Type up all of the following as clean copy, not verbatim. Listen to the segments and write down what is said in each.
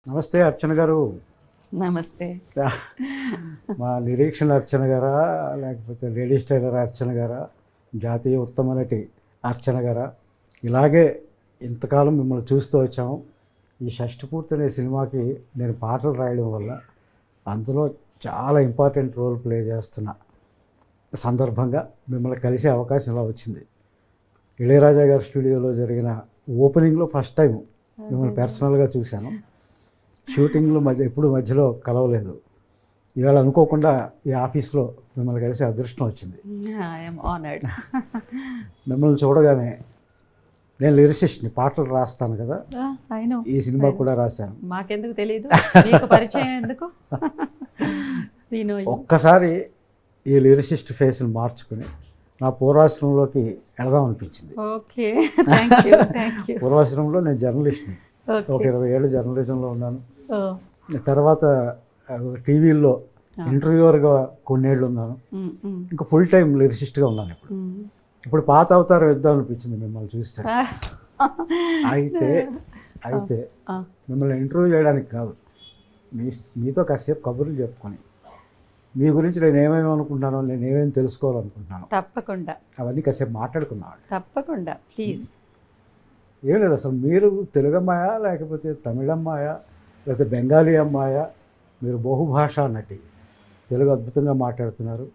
నమస్తే అర్చన గారు. నమస్తే. మా నిరీక్షణ అర్చన గారా, లేకపోతే లేడీస్ టైలర్ అర్చన గారా, జాతీయ ఉత్తమ నటి అర్చన గారా, ఇలాగే ఇంతకాలం మిమ్మల్ని చూస్తూ వచ్చాము. ఈ షష్టిపూర్తి అనే సినిమాకి నేను పాటలు రాయడం వల్ల అందులో చాలా ఇంపార్టెంట్ రోల్ ప్లే చేస్తున్న సందర్భంగా మిమ్మల్ని కలిసే అవకాశం ఇలా వచ్చింది. ఇళయరాజా గారి స్టూడియోలో జరిగిన ఓపెనింగ్లో ఫస్ట్ టైం మిమ్మల్ని పర్సనల్గా చూశాను. షూటింగ్లో ఎప్పుడు మధ్యలో కలవలేదు. ఇవాళ అనుకోకుండా ఈ ఆఫీస్లో మిమ్మల్ని కలిసి అదృష్టం వచ్చింది. మిమ్మల్ని చూడగానే నేను లిరిసిస్ట్ని, పాటలు రాస్తాను కదా, ఈ సినిమా కూడా రాశాను. మాకెందుకు తెలియదు, మీకు పరిచయం ఎందుకు? ఒక్కసారి ఈ లిరిసిస్ట్ ఫేస్ని మార్చుకుని నా పూర్వాశ్రమంలోకి వెళదాం అనిపించింది. ఓకే, పూర్వాశ్రమంలో నేను జర్నలిస్ట్ని, ఒక 20 ఏళ్ళు జర్నలిజంలో ఉన్నాను. తర్వాత టీవీల్లో ఇంటర్వ్యూవర్గా కొన్నేళ్ళు ఉన్నాను. ఇంకా ఫుల్ టైం లిరిసిస్ట్గా ఉన్నాను. ఇప్పుడు పాత అవతారం ఇద్దాం అనిపించింది మిమ్మల్ని చూస్తే. అయితే మిమ్మల్ని ఇంటర్వ్యూ చేయడానికి కాదు, మీతో కాసేపు కబుర్లు చెప్పుకొని మీ గురించి నేను ఏమేమి అనుకుంటున్నానో, నేను ఏమేమి తెలుసుకోవాలనుకుంటున్నాను, తప్పకుండా అవన్నీ కాసేపు మాట్లాడుకున్నాను. తప్పకుండా, ప్లీజ్. ఏం లేదు, అసలు మీరు తెలుగు అమ్మాయా, లేకపోతే తమిళ అమ్మాయా, లేకపోతే బెంగాలీ అమ్మాయా? మీరు బహుభాషా నటి, తెలుగు అద్భుతంగా మాట్లాడుతున్నారు.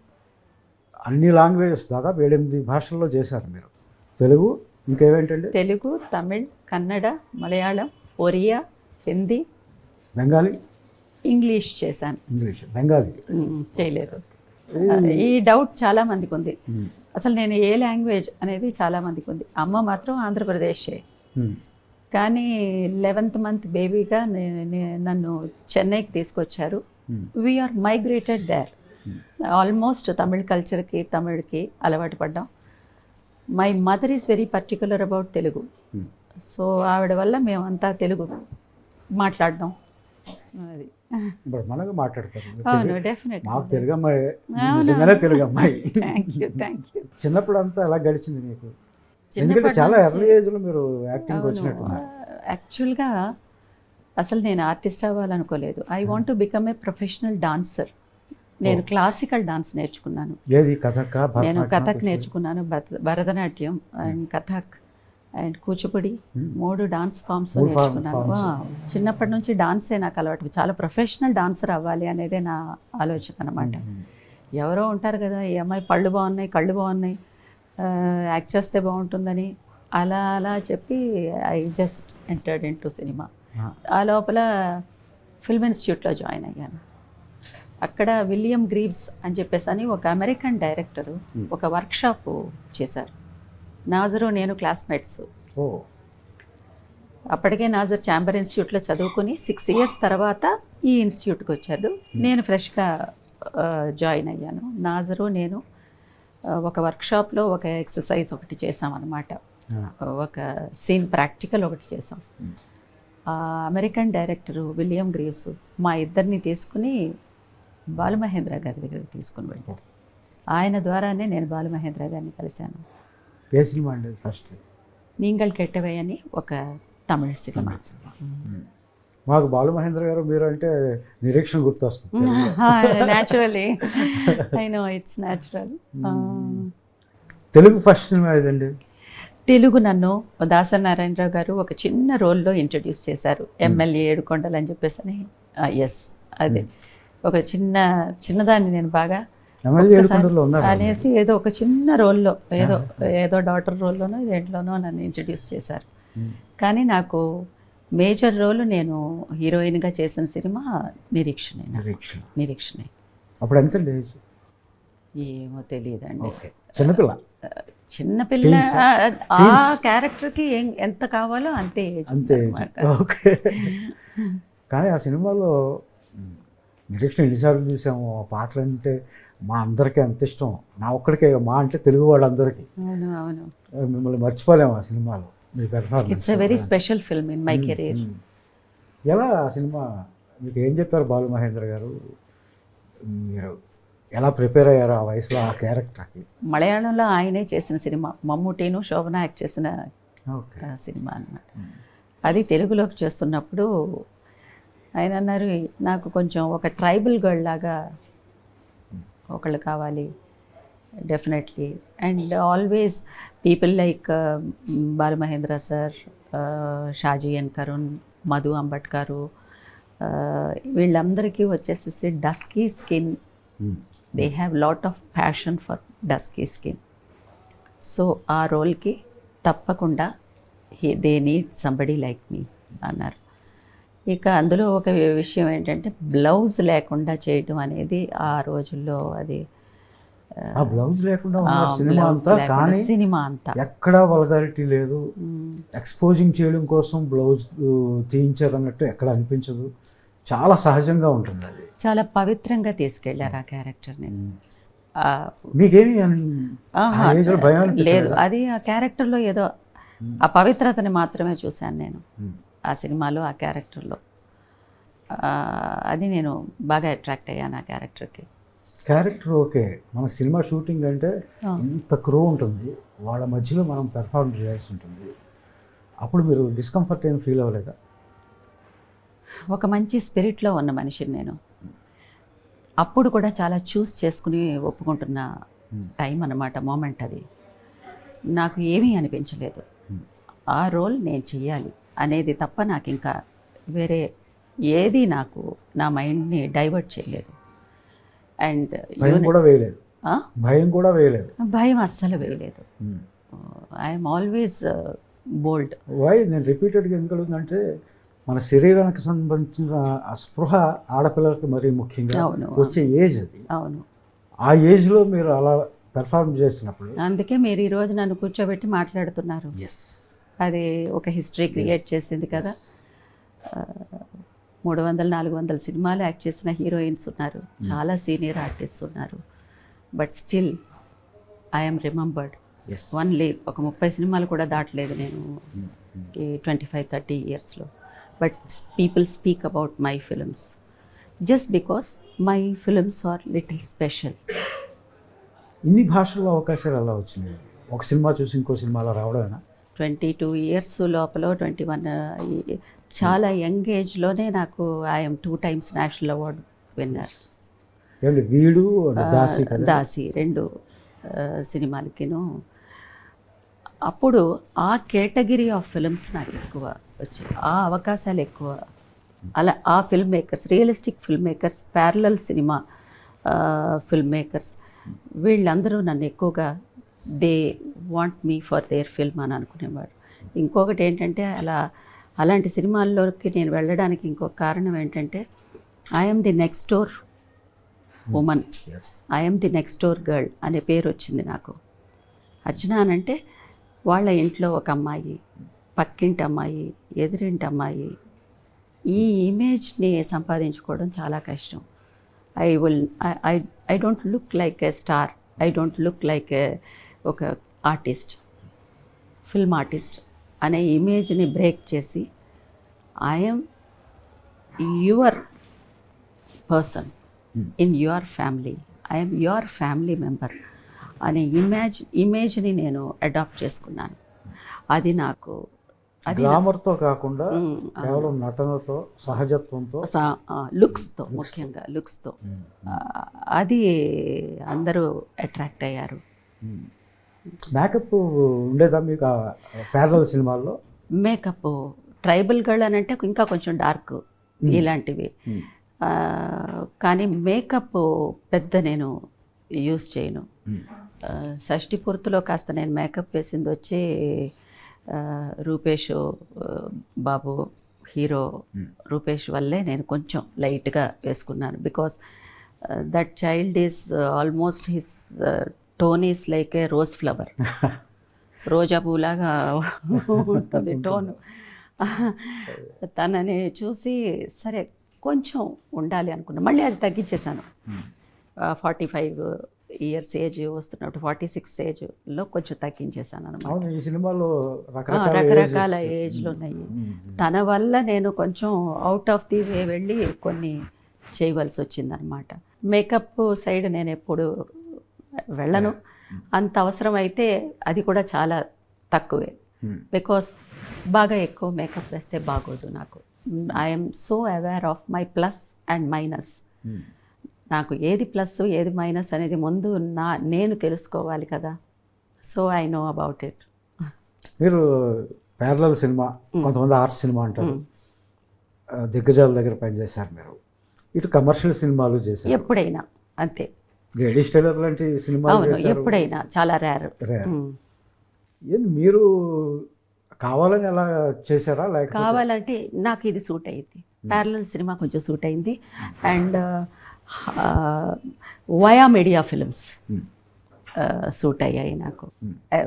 అన్ని లాంగ్వేజెస్, దాదాపు 7-8 భాషల్లో చేశారు మీరు. తెలుగు, ఇంకేమేంటండి? తెలుగు, తమిళ్, కన్నడ, మలయాళం, ఒరియా, హిందీ, బెంగాలీ, ఇంగ్లీష్ చేశాను. ఇంగ్లీష్, బెంగాలీ చేయలేదు. ఈ డౌట్ చాలా మందికి ఉంది, అసలు నేను ఏ లాంగ్వేజ్ అనేది చాలా మందికి ఉంది. అమ్మ మాత్రం ఆంధ్రప్రదేశే, కానీ 11th మంత్ బేబీగా నన్ను చెన్నైకి తీసుకొచ్చారు. We migrated there. Almost Tamil కల్చర్కి, తమిళ్కి అలవాటు పడ్డాం. My mother is very particular about Telugu. So ఆవిడ వల్ల మేమంతా తెలుగు మాట్లాడడం. అది మనకు మాట్లాడతారు. అవును, డెఫినెట్. మాకు తెలుగు అమ్మాయి, నిజంగానే తెలుగు అమ్మాయి. Thank you. చిన్నప్పుడు అంతా ఎలా గడిచింది మీకు? ఎందుకంటే చాలా ఎర్లీ ఏజ్లో మీరు యాక్టింగ్ వచ్చినట్టు. యాక్చువల్గా అసలు నేను ఆర్టిస్ట్ అవ్వాలనుకోలేదు. I want to become a professional dancer. నేను క్లాసికల్ డాన్స్ నేర్చుకున్నాను. ఏది? కథక్? నేను కథక్ నేర్చుకున్నాను, Bharatanatyam and Kathak and Kuchipudi, 3 dance forms నేర్చుకున్నాను. చిన్నప్పటి నుంచి డాన్సే నాకు అలవాటు. చాలా ప్రొఫెషనల్ డాన్సర్ అవ్వాలి అనేదే నా ఆలోచన అనమాట. ఎవరో ఉంటారు కదా, ఈ అమ్మాయి పళ్ళు బాగున్నాయి, కళ్ళు బాగున్నాయి, యాక్ట్ చేస్తే బాగుంటుందని, అలా చెప్పి I just entered in to cinema. ఆ లోపల ఫిల్మ్ ఇన్స్టిట్యూట్లో జాయిన్ అయ్యాను. అక్కడ విలియం గ్రీవ్స్ అని చెప్పేసి అని ఒక అమెరికన్ డైరెక్టరు ఒక వర్క్షాప్ చేశారు. నాజరు నేను క్లాస్మేట్స్. అప్పటికే నాజర్ ఛాంబర్ ఇన్స్టిట్యూట్లో చదువుకుని 6 years తర్వాత ఈ ఇన్స్టిట్యూట్కి వచ్చాడు. నేను ఫ్రెష్గా జాయిన్ అయ్యాను. నాజరు నేను ఒక వర్క్షాప్లో ఒక ఎక్సర్సైజ్ ఒకటి చేసామన్నమాట. ఒక సీన్ ప్రాక్టికల్ ఒకటి చేసాం. అమెరికన్ డైరెక్టరు విలియం గ్రీవ్స్ మా ఇద్దరిని తీసుకుని బాలమహేంద్ర గారి దగ్గరికి తీసుకుని వెళ్ళారు. ఆయన ద్వారానే నేను బాలమహేంద్ర గారిని కలిశాను. ఏ సినిమా అండి? ఫస్ట్ నీంగల్ కెట్టవై అని ఒక తమిళ సినిమా. మాకు బాలమహేంద్ర గారు మీరు అంటే నిరీక్షణ గుర్తొస్తుంది. Naturally, I know, it's natural. Telugu first cinema ఏదండి? తెలుగు నన్ను దాసనారాయణరావు గారు ఒక చిన్న రోల్లో ఇంట్రడ్యూస్ చేశారు. ఎమ్మెల్యే ఏడుకొండలు అని చెప్పేసి అని. ఎస్, అదే ఒక చిన్నదాన్ని నేను బాగా అనేసి ఏదో ఒక చిన్న రోల్లో, ఏదో డాటర్ రోల్లోనో దేంట్లోనో నన్ను ఇంట్రడ్యూస్ చేశారు. కానీ నాకు మేజర్ రోల్ నేను హీరోయిన్గా చేసిన సినిమా నిరీక్షణే. అప్పుడు ఎంత? ఏమో తెలియదండి. చిన్నపిల్ల ఆ క్యారెక్టర్కి ఎంత కావాలో అంతే. ఓకే. కానీ ఆ సినిమాలో నిరీక్షణ ఎన్నిసార్లు చూసాము. ఆ పాటలు అంటే మా అందరికీ అంత ఇష్టం. నా ఒక్కడికే, మా అంటే తెలుగు వాళ్ళందరికీ. అవును, మిమ్మల్ని మర్చిపోలేము ఆ సినిమాలో. మీ performance it's a very special film in my career. ఎలా ఆ సినిమా మీకు ఏం చెప్పారు బాలమహేంద్ర గారు? మీరు ఎలా ప్రిపేర్ అయ్యారు ఆ వయసులో ఆ క్యారెక్టర్కి? మలయాళంలో ఆయనే చేసిన సినిమా, మమ్ముటీను శోభన యాక్ట్ చేసిన సినిమా అన్నమాట. అది తెలుగులోకి చేస్తున్నప్పుడు ఆయన అన్నారు నాకు కొంచెం ఒక ట్రైబల్ గర్ల్ లాగా ఒకళ్ళు కావాలి definitely. And always people like Balu Mahendra sir, Shaji N Karun, Madhu అంబట్కారు, వీళ్ళందరికీ వచ్చేసేసి dusky skin, they have lot of passion for dusky skin. So ఆ రోల్కి తప్పకుండా they need somebody like me అన్నారు. ఇక అందులో ఒక విషయం ఏంటంటే బ్లౌజ్ లేకుండా చేయడం అనేది ఆ రోజుల్లో అది ఆ బ్లౌజ్ లేకుండా ఉన్న సినిమా అంతా, కానీ సినిమా అంతా ఎక్కడా వల్గారిటీ లేదు. ఎక్స్పోజింగ్ చేయడం కోసం బ్లౌజ్ తీయించారు అన్నట్టు ఎక్కడ అనిపించదు. చాలా సహజంగా ఉంటుంది అది. చాలా పవిత్రంగా తీసుకెళ్లారు ఆ క్యారెక్టర్ని. మీకేమి భయం లేదు, అది ఆ క్యారెక్టర్లో ఏదో ఆ పవిత్రతని మాత్రమే చూశాను నేను ఆ సినిమాలో, ఆ క్యారెక్టర్లో. అది నేను బాగా అట్రాక్ట్ అయ్యాను ఆ క్యారెక్టర్కి. క్యారెక్టర్ ఓకే, మనకు సినిమా షూటింగ్ అంటే ఇంత క్రూ ఉంటుంది, వాళ్ళ మధ్యలో మనం పెర్ఫార్మ్ చేయాల్సి ఉంటుంది. అప్పుడు మీరు డిస్కంఫర్ట్ ఏం ఫీల్ అవ్వలేదా? ఒక మంచి స్పిరిట్లో ఉన్న మనిషిని నేను. అప్పుడు కూడా చాలా చూస్ చేసుకుని ఒప్పుకుంటున్న టైం అన్నమాట, మూమెంట్ అది. నాకు ఏమీ అనిపించలేదు. ఆ రోల్ నేను చెయ్యాలి అనేది తప్ప నాకు ఇంకా వేరే ఏది నాకు నా మైండ్ని డైవర్ట్ చేయలేదు. అండ్ భయం కూడా వేయలేదు. భయం అస్సలు వేయలేదు. I'm always bold. వై నేను రిపీటెడ్గా ఎందుకు అడుగుతుందంటే, మన శరీరానికి సంబంధించిన ఆ స్పృహ ఆడపిల్లలకు మరీ ముఖ్యంగా వచ్చే ఏజ్ అది. అవును, ఆ ఏజ్లో మీరు అలా పెర్ఫార్మ్ చేసినప్పుడు, అందుకే మీరు ఈరోజు నన్ను కూర్చోబెట్టి మాట్లాడుతున్నారు. అది ఒక హిస్టరీ క్రియేట్ చేసింది కదా. 300-400 సినిమాలు యాక్ట్ చేసిన హీరోయిన్స్ ఉన్నారు, చాలా సీనియర్ ఆర్టిస్ట్ ఉన్నారు. But still I'm remembered. Only ఒక 30 సినిమాలు కూడా దాటలేదు నేను ఈ 25-30 ఇయర్స్లో. But people speak about my films just because my films are little special. ఇన్ని భాషల్లో అవకాశాలు ఎలా వచ్చినాయి? ఒక సినిమా చూసి ఇంకో సినిమాలో రావడమేనా? 22 ఇయర్స్ లోపల 21 చాలా యంగ్ ఏజ్లోనే నాకు I'm 2 times national award winner. వీడు దాసి 2 సినిమాలకిను. అప్పుడు ఆ కేటగిరీ ఆఫ్ ఫిల్మ్స్ నాకు ఎక్కువ వచ్చాయి, ఆ అవకాశాలు ఎక్కువ. అలా ఆ film makers, realistic film makers, parallel cinema film makers, వీళ్ళందరూ నన్ను ఎక్కువగా they want me for their film అని అనుకునేవాడు. ఇంకొకటి ఏంటంటే, అలాంటి సినిమాల్లోకి నేను వెళ్ళడానికి ఇంకొక కారణం ఏంటంటే, I'm the next door woman, I'm the next door girl అనే పేరు వచ్చింది నాకు. అర్చన అనంటే వాళ్ళ ఇంట్లో ఒక అమ్మాయి, పక్కింటి అమ్మాయి, ఎదురింటి అమ్మాయి, ఈ ఇమేజ్ని సంపాదించుకోవడం చాలా కష్టం. I don't look like A star, I don't look like ఒక ఆర్టిస్ట్, ఫిల్మ్ ఆర్టిస్ట్ అనే ఇమేజ్ని బ్రేక్ చేసి I'm your person in your family, I'm your family member అనే ఇమేజ్ని నేను అడాప్ట్ చేసుకున్నాను. అది నాకు గ్లామర్తో కాకుండా కేవలం నటనతో, సహజత్వంతో, లుక్స్తో, ముఖ్యంగా లుక్స్తో అది అందరూ అట్రాక్ట్ అయ్యారు. మేకప్ ఉండేదా మీకు ప్యారలల్ సినిమాల్లో? మేకప్ ట్రైబల్ గర్ల్ అని అంటే ఇంకా కొంచెం డార్క్ ఇలాంటివి, కానీ మేకప్ పెద్ద నేను యూస్ చేయను. షష్ఠి పూర్తిలో కాస్త నేను మేకప్ వేసింది వచ్చి రూపేష్ బాబు, హీరో రూపేష్ వల్లే నేను కొంచెం లైట్గా వేసుకున్నాను. Because that child is almost his tone is like a rose flower, రోజా పూలాగా ఉంటుంది టోను. తనని చూసి సరే కొంచెం ఉండాలి అనుకున్నా, మళ్ళీ అది తగ్గించేశాను. 45 ఇయర్స్ ఏజ్ వస్తున్నప్పుడు 46 ఏజ్లో కొంచెం తగ్గించేశాను అనమాట. ఈ సినిమాలో రకరకాల ఏజ్లు ఉన్నాయి. తన వల్ల నేను కొంచెం అవుట్ ఆఫ్ ది వే వెళ్ళి కొన్ని చేయవలసి వచ్చిందనమాట. మేకప్ సైడ్ నేను ఎప్పుడు వెళ్ళను, అంత అవసరం అయితే అది కూడా చాలా తక్కువే. బికాస్ బాగా ఎక్కువ మేకప్ వేస్తే బాగోదు నాకు. I'm so aware of my plus and minus. నాకు ఏది ప్లస్ ఏది మైనస్ అనేది ముందు నేను తెలుసుకోవాలి కదా. So I know about it. మీరు ప్యారలల్ సినిమా, కొంతమంది ఆర్ట్ సినిమా అంటారు, దిగ్గజాల దగ్గర పనిచేశారు మీరు. ఇటు కమర్షియల్ సినిమాలు చేశారు ఎప్పుడైనా అంతే. లేడీస్ టైలర్ లాంటి సినిమాలు అవును, చేశారు. ఎప్పుడైనా, చాలా రేర్. ఏంది మీరు కావాలని అలా చేశారా లేక కావాలంటే నాకు ఇది సూట్ అయింది. ప్యారలల్ సినిమా కొంచెం సూట్ అయింది. And via media films suit అయ్యాయి నాకు,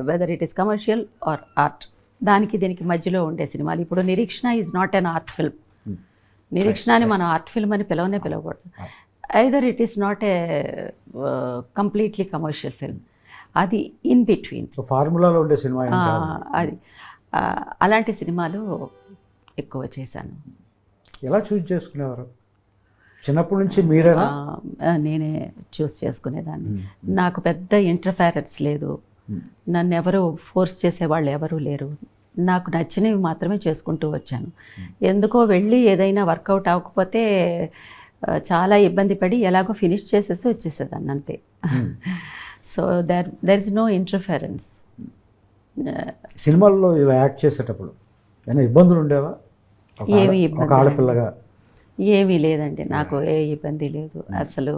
whether it is commercial or art. దానికి దీనికి మధ్యలో ఉండే సినిమాలు. ఇప్పుడు Nireekshana is not an art film. నిరీక్షణని మనం ఆర్ట్ ఫిల్మ్ అని పిలవకూడదు. Either it is not a completely commercial film, అది ఇన్ బిట్వీన్ ఫార్ములాలో ఉండే సినిమా. అది అలాంటి సినిమాలు ఎక్కువ చేశాను. ఎలా చూస్ చేసుకునేవారు? చిన్నప్పటి నుంచి మీరేనా? నేనే చూస్ చేసుకునేదాన్ని. నాకు పెద్ద ఇంటర్ఫెరెన్స్ లేదు, నన్ను ఎవరు ఫోర్స్ చేసేవాళ్ళు ఎవరూ లేరు. నాకు నచ్చినవి మాత్రమే చేసుకుంటూ వచ్చాను. ఎందుకో వెళ్ళి ఏదైనా వర్కౌట్ అవ్వకపోతే చాలా ఇబ్బంది పడి ఎలాగో ఫినిష్ చేసేసి వచ్చేసేదాన్ని అంతే. So there is no interference. సినిమాల్లో ఇలా యాక్ట్ చేసేటప్పుడు ఏమైనా ఇబ్బందులు ఉండేవా? ఏమీ ఒక ఆడపిల్లగా ఏమీ లేదండి, నాకు ఏ ఇబ్బంది లేదు. అసలు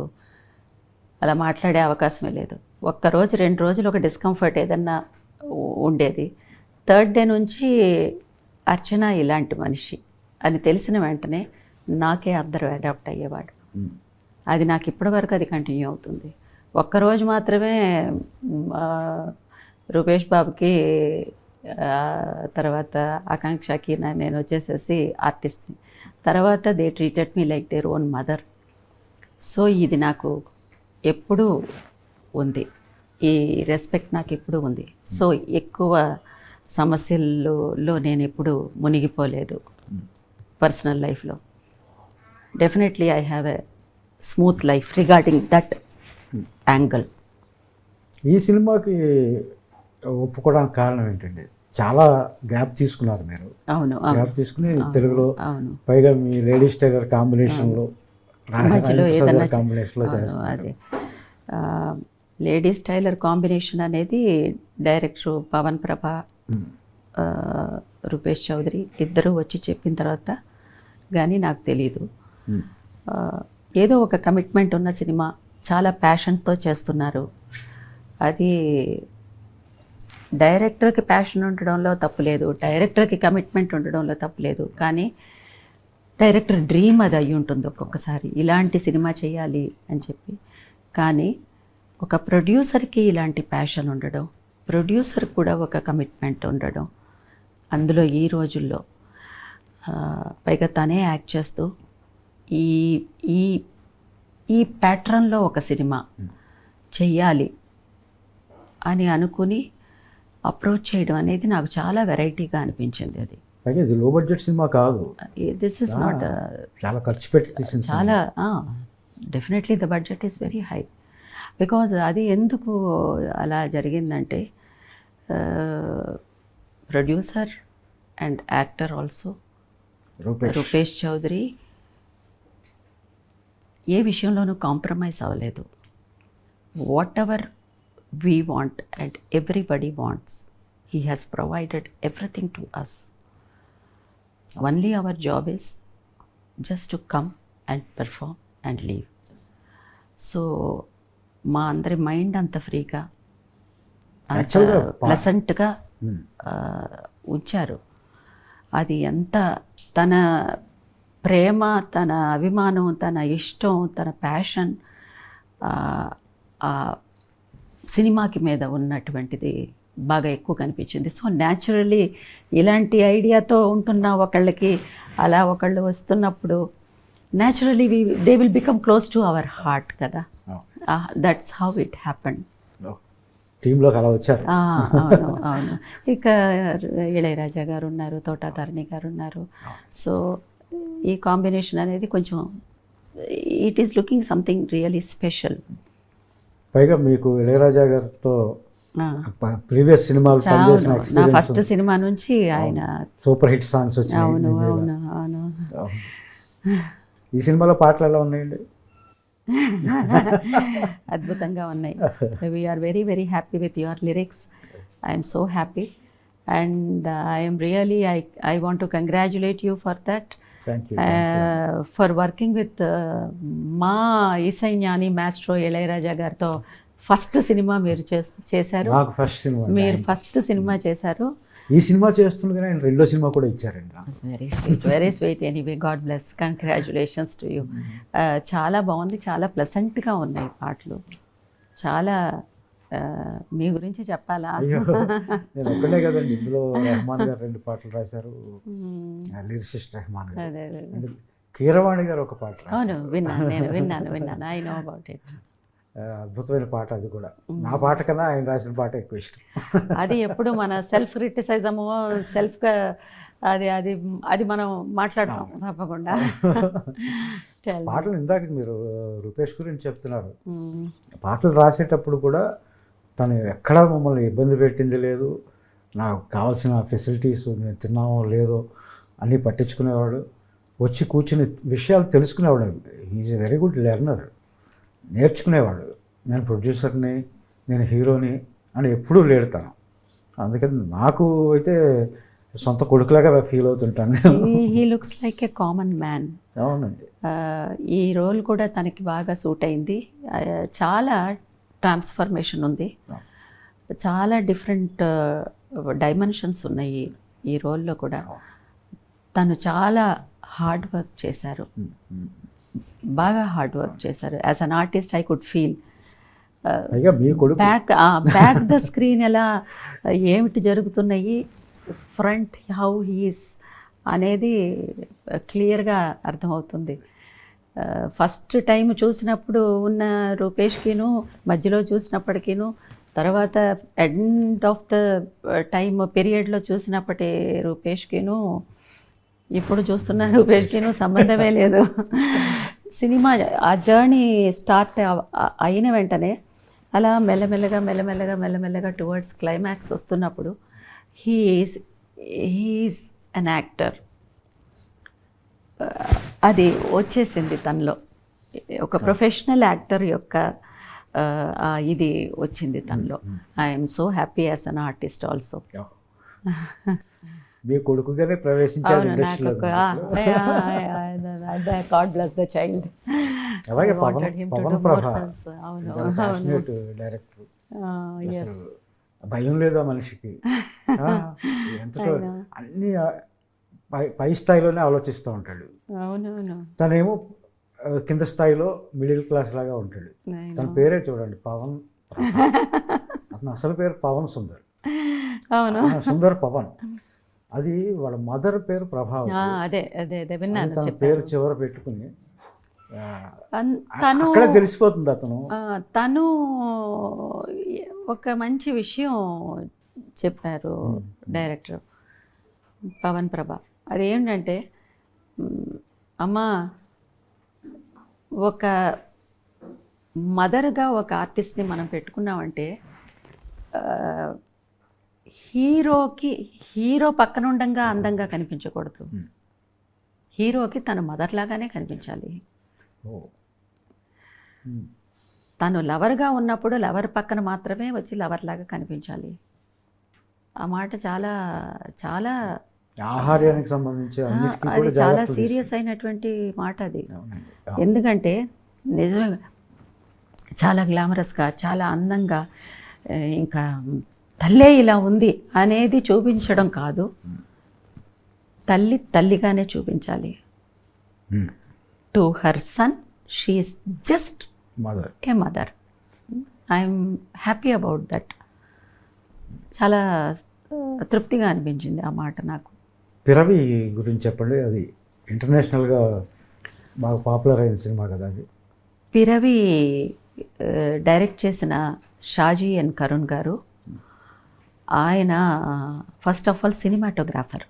అలా మాట్లాడే అవకాశమే లేదు. ఒక్కరోజు 2 రోజులు ఒక డిస్కంఫర్ట్ ఏదన్నా ఉండేది. థర్డ్ డే నుంచి అర్చన ఇలాంటి మనిషి అని తెలిసిన వెంటనే నాకే అందరూ అడాప్ట్ అయ్యేవాడు. అది నాకు ఇప్పటివరకు అది కంటిన్యూ అవుతుంది. ఒక్కరోజు మాత్రమే రూపేష్ బాబుకి, తర్వాత ఆకాంక్షకి నేను వచ్చేసేసి ఆర్టిస్ట్ని. తర్వాత they treated me like their own mother. So ఇది నాకు ఎప్పుడూ ఉంది, ఈ రెస్పెక్ట్ నాకు ఎప్పుడూ ఉంది. సో ఎక్కువ సమస్యల్లో నేను ఎప్పుడు మునిగిపోలేదు పర్సనల్ లైఫ్లో. Definitely I have a smooth life regarding that angle. ఈ సినిమాకి ఒప్పుకోవడానికి కారణం ఏంటండి? చాలా గ్యాప్ తీసుకున్నారు మీరు. అవును, గ్యాప్ తీసుకుని తెలుగులో, అవును, పైగా మీ లేడీస్ టైలర్ కాంబినేషన్లో, మధ్యలో ఏదైనా కాంబినేషన్లో అదే లేడీస్ టైలర్ కాంబినేషన్ అనేది డైరెక్టర్ పవన్ ప్రభ, రూపేష్ చౌదరి ఇద్దరు వచ్చి చెప్పిన తర్వాత కానీ నాకు తెలీదు. ఏదో ఒక కమిట్మెంట్ ఉన్న సినిమా, చాలా ప్యాషన్తో చేస్తున్నారు. అది డైరెక్టర్కి ప్యాషన్ ఉండడంలో తప్పులేదు, డైరెక్టర్కి కమిట్మెంట్ ఉండడంలో తప్పులేదు. కానీ డైరెక్టర్ డ్రీమ్ అది అయ్యి ఉంటుంది ఒక్కొక్కసారి, ఇలాంటి సినిమా చేయాలి అని చెప్పి. కానీ ఒక ప్రొడ్యూసర్కి ఇలాంటి ప్యాషన్ ఉండడం, ప్రొడ్యూసర్ కూడా ఒక కమిట్మెంట్ ఉండడం, అందులో ఈ రోజుల్లో పైగా తనే యాక్ట్ చేస్తూ ఈ ఈ ఈ ప్యాటర్న్లో ఒక సినిమా చెయ్యాలి అని అనుకుని అప్రోచ్ చేయడం అనేది నాకు చాలా వెరైటీగా అనిపించింది. అది ఇది లో బడ్జెట్ సినిమా కాదు, దిస్ ఇస్ నాట్, చాలా ఖర్చు పెట్టి తీసిన చాలా definitely the budget is very high. Because అది ఎందుకు అలా జరిగిందంటే producer and actor also Rupesh Chaudhary ఏ విషయంలోనూ కాంప్రమైజ్ అవ్వలేదు. Whatever we want and everybody wants, he has provided everything to us. Only our job is just to come and perform and leave. So మా అందరి mind అంత ఫ్రీగా, అంత ప్లెసెంట్గా ఉంచారు. అది ఎంత తన ప్రేమ, తన అభిమానం, తన ఇష్టం, తన ప్యాషన్ సినిమాకి మీద ఉన్నటువంటిది బాగా ఎక్కువ కనిపించింది. సో న్యాచురల్లీ ఇలాంటి ఐడియాతో ఉంటున్న ఒకళ్ళకి అలా ఒకళ్ళు వస్తున్నప్పుడు naturally they will become close to our heart కదా. That's how it happened. టీంలోకి అలా వచ్చారు. అవును, అవును. ఇక ఇళయరాజా గారు ఉన్నారు, తోటాతారిణి గారు ఉన్నారు. సో ఈ కాంబినేషన్ అనేది కొంచెం it is looking something really special. పైగా మీకు ఇళయరాజా గారితో ప్రీవియస్ సినిమాలు పనిచేసిన నా ఎక్స్పీరియన్స్, ఫస్ట్ సినిమా నుంచి ఆయన సూపర్ హిట్ సాంగ్స్ వచ్చినాయి అవును మీ మీద. అవును అవును అవును. ఈ సినిమాలో పాటలు ఎలా ఉన్నాయండి? అద్భుతంగా ఉన్నాయి. We are very very happy with your lyrics. I'm so happy and I'm really I want to congratulate you for that, thank you. For working with మా ఇసై జ్ఞాని మాస్ట్రో ఇళయరాజా గారితో ఫస్ట్ సినిమా మీరు చేశారు. నాకు ఫస్ట్ సినిమా అండి. మీరు ఫస్ట్ సినిమా చేశారు. ఈ సినిమా చేస్తుండగానే ఆయన రెండో సినిమా కూడా ఇచ్చారండి నాకు. Very sweet anyway, God bless, congratulations to you. చాలా బాగుంది, చాలా ప్లెసెంట్గా ఉన్నాయి పాటలు. చాలా మీ గురించి చెప్పాలా? అయ్యో, నేను ఒక్కడే కదండి, ఇందులో రెహమాన్ గారు 2 పాటలు రాశారు, లిరిసిస్ట్ రెహమాన్ గారు. అదే అదే అండ్ కీరవాణి గారు ఒక పాట రాశారు. అవును, విన్నాను. I know about it. అద్భుతమైన పాట అది కూడా. నా పాట కన్నా ఆయన రాసిన పాట ఎక్కువ ఇష్టం. అది ఎప్పుడు మన సెల్ఫ్ క్రిటిసైజము, సెల్ఫ్గా అది అది అది మనం మాట్లాడతాం తప్పకుండా. పాటలు ఇందాక మీరు రూపేష్ గురించి చెప్తున్నారు. పాటలు రాసేటప్పుడు కూడా తను ఎక్కడా మమ్మల్ని ఇబ్బంది పెట్టింది లేదు. నాకు కావాల్సిన ఫెసిలిటీస్ నేను తిన్నామో లేదో అన్నీ పట్టించుకునేవాడు. వచ్చి కూర్చుని విషయాలు తెలుసుకునేవాడు. Is a very good learner. నేర్చుకునేవాడు. నేను ప్రొడ్యూసర్ని, నేను హీరోని అని ఎప్పుడూ లేడు తను. అందుకని నాకు అయితే సొంత కొడుకులాగా ఫీల్ అవుతుంటాను. He looks like a common man. అవునండి. ఈ రోల్ కూడా తనకి బాగా సూట్ అయింది. చాలా ట్రాన్స్ఫర్మేషన్ ఉంది, చాలా డిఫరెంట్ డైమెన్షన్స్ ఉన్నాయి ఈ రోల్లో కూడా. తను చాలా హార్డ్ వర్క్ చేశారు, బాగా హార్డ్ వర్క్ చేశారు. As an artist I could feel back the screen ఎలా ఏమిటి జరుగుతున్నాయి, ఫ్రంట్ హౌ హీస్ అనేది క్లియర్గా అర్థమవుతుంది. ఫస్ట్ టైం చూసినప్పుడు ఉన్న రూపేష్కిను, మధ్యలో చూసినప్పటికీను, తర్వాత ఎండ్ ఆఫ్ ద టైమ్ పీరియడ్లో చూసినప్పటి రూపేష్కిను, ఇప్పుడు చూస్తున్న రూపేష్కిను సంబంధమే లేదు. సినిమా ఆ జర్నీ స్టార్ట్ అయిన వెంటనే అలా మెల్లమెల్లగా టువర్డ్స్ క్లైమాక్స్ వస్తున్నప్పుడు హీఈస్ అన్ యాక్టర్. అది వచ్చేసింది తనలో, ఒక ప్రొఫెషనల్ యాక్టర్ యొక్క ఇది వచ్చింది తనలో. I'm so happy as an artist also. మీ కొడుకుగానే ప్రవేశించారు ఇండస్ట్రీలో. God bless the child. అలాగే పవన్ ప్రభా డైరెక్టర్. భయం లేదా మనిషికి? ఎంతటో అన్ని పై స్థాయిలోనే ఆలోచిస్తూ ఉంటాడు. తనేమో కింద స్థాయిలో మిడిల్ క్లాస్ లాగా ఉంటాడు. తన పేరే చూడండి, పవన్. అతను అసలు పేరు పవన్ సుందర్. సుందర్ పవన్. అది వాళ్ళ మదర్ పేరు ప్రభావం. తన పేరు చివర పెట్టుకుని అక్కడ తెలిసిపోతుంది తను ఒక మంచి విషయం చెప్పారు డైరెక్టర్ పవన్ ప్రభా. అదేంటంటే, అమ్మ ఒక మదర్గా ఒక ఆర్టిస్ట్ని మనం పెట్టుకున్నామంటే హీరో పక్కన ఉండంగా అందంగా కనిపించకూడదు. హీరోకి తన మదర్ లాగానే కనిపించాలి. తను లవర్గా ఉన్నప్పుడు లవర్ పక్కన మాత్రమే వచ్చి లవర్ లాగా కనిపించాలి. ఆ మాట చాలా చాలా ఆహార్యానికి సంబంధించి అది చాలా సీరియస్ అయినటువంటి మాట అది. ఎందుకంటే నిజమే, చాలా గ్లామరస్గా, చాలా అందంగా, ఇంకా తల్లే ఇలా ఉంది అనేది చూపించడం కాదు, తల్లిగానే చూపించాలి. To her son she is just a mother. I'm happy about that. చాలా తృప్తిగా అనిపించింది ఆ మాట నాకు. పిరవి గురించి చెప్పండి. అది ఇంటర్నేషనల్గా బాగా పాపులర్ అయిన సినిమా కదా అది. పిరవి డైరెక్ట్ చేసిన షాజీ ఎన్ కరుణ్ గారు. ఆయన first of all cinematographer.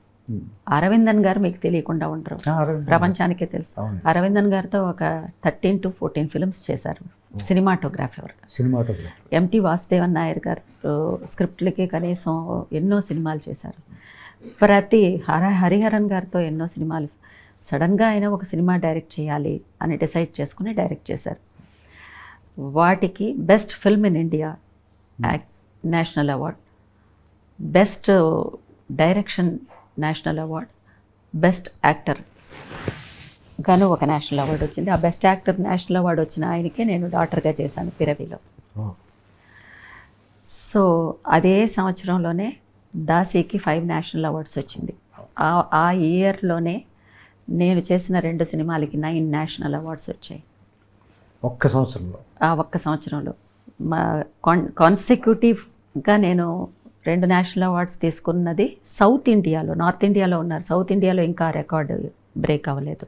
Aravindan గారు మీకు తెలియకుండా ఉండరు, ప్రపంచానికే తెలుసు. అరవిందన్ గారితో ఒక 13 to 14 ఫిల్మ్స్ చేశారు సినిమాటోగ్రాఫర్. ఎంటి వాసుదేవన్ నాయర్ గారు స్క్రిప్ట్లకి కనీసం ఎన్నో సినిమాలు చేశారు. ప్రతి హరిహరన్ గారితో ఎన్నో సినిమాలు. సడన్గా ఆయన ఒక సినిమా డైరెక్ట్ చేయాలి అని డిసైడ్ చేసుకుని డైరెక్ట్ చేశారు. వాటికి best film in India national award, best direction national award, best actor గాను ఒక నేషనల్ అవార్డు వచ్చింది. ఆ బెస్ట్ యాక్టర్ నేషనల్ అవార్డు వచ్చిన ఆయనకే నేను డాటర్గా చేశాను పిరవిలో. సో అదే సంవత్సరంలోనే దాసీకి 5 నేషనల్ అవార్డ్స్ వచ్చింది. ఆ ఇయర్లోనే నేను చేసిన 2 సినిమాలకి 9 నేషనల్ అవార్డ్స్ వచ్చాయి ఒక్క సంవత్సరంలో. ఆ ఒక్క సంవత్సరంలో మా కాన్సిక్యూటివ్గా నేను 2 నేషనల్ అవార్డ్స్ తీసుకున్నది సౌత్ ఇండియాలో. నార్త్ ఇండియాలో ఉన్నారు, సౌత్ ఇండియాలో ఇంకా రికార్డు బ్రేక్ అవ్వలేదు.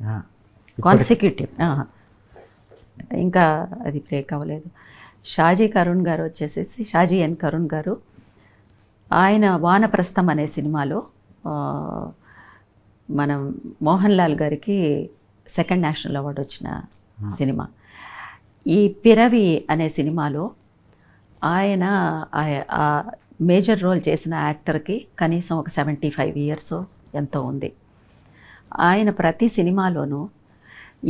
కాన్సిక్యూటివ్ ఇంకా అది బ్రేక్ అవ్వలేదు. షాజీ కరుణ్ గారు వచ్చేసేసి షాజీ ఎన్ కరుణ్ గారు, ఆయన వానప్రస్థం అనే సినిమాలో మనం మోహన్ లాల్ గారికి 2nd నేషనల్ అవార్డు వచ్చిన సినిమా. ఈ పిరవి అనే సినిమాలో ఆయన ఆ మేజర్ రోల్ చేసిన యాక్టర్కి కనీసం ఒక 75 ఇయర్స్ ఎంతో ఉంది. ఆయన ప్రతి సినిమాలోనూ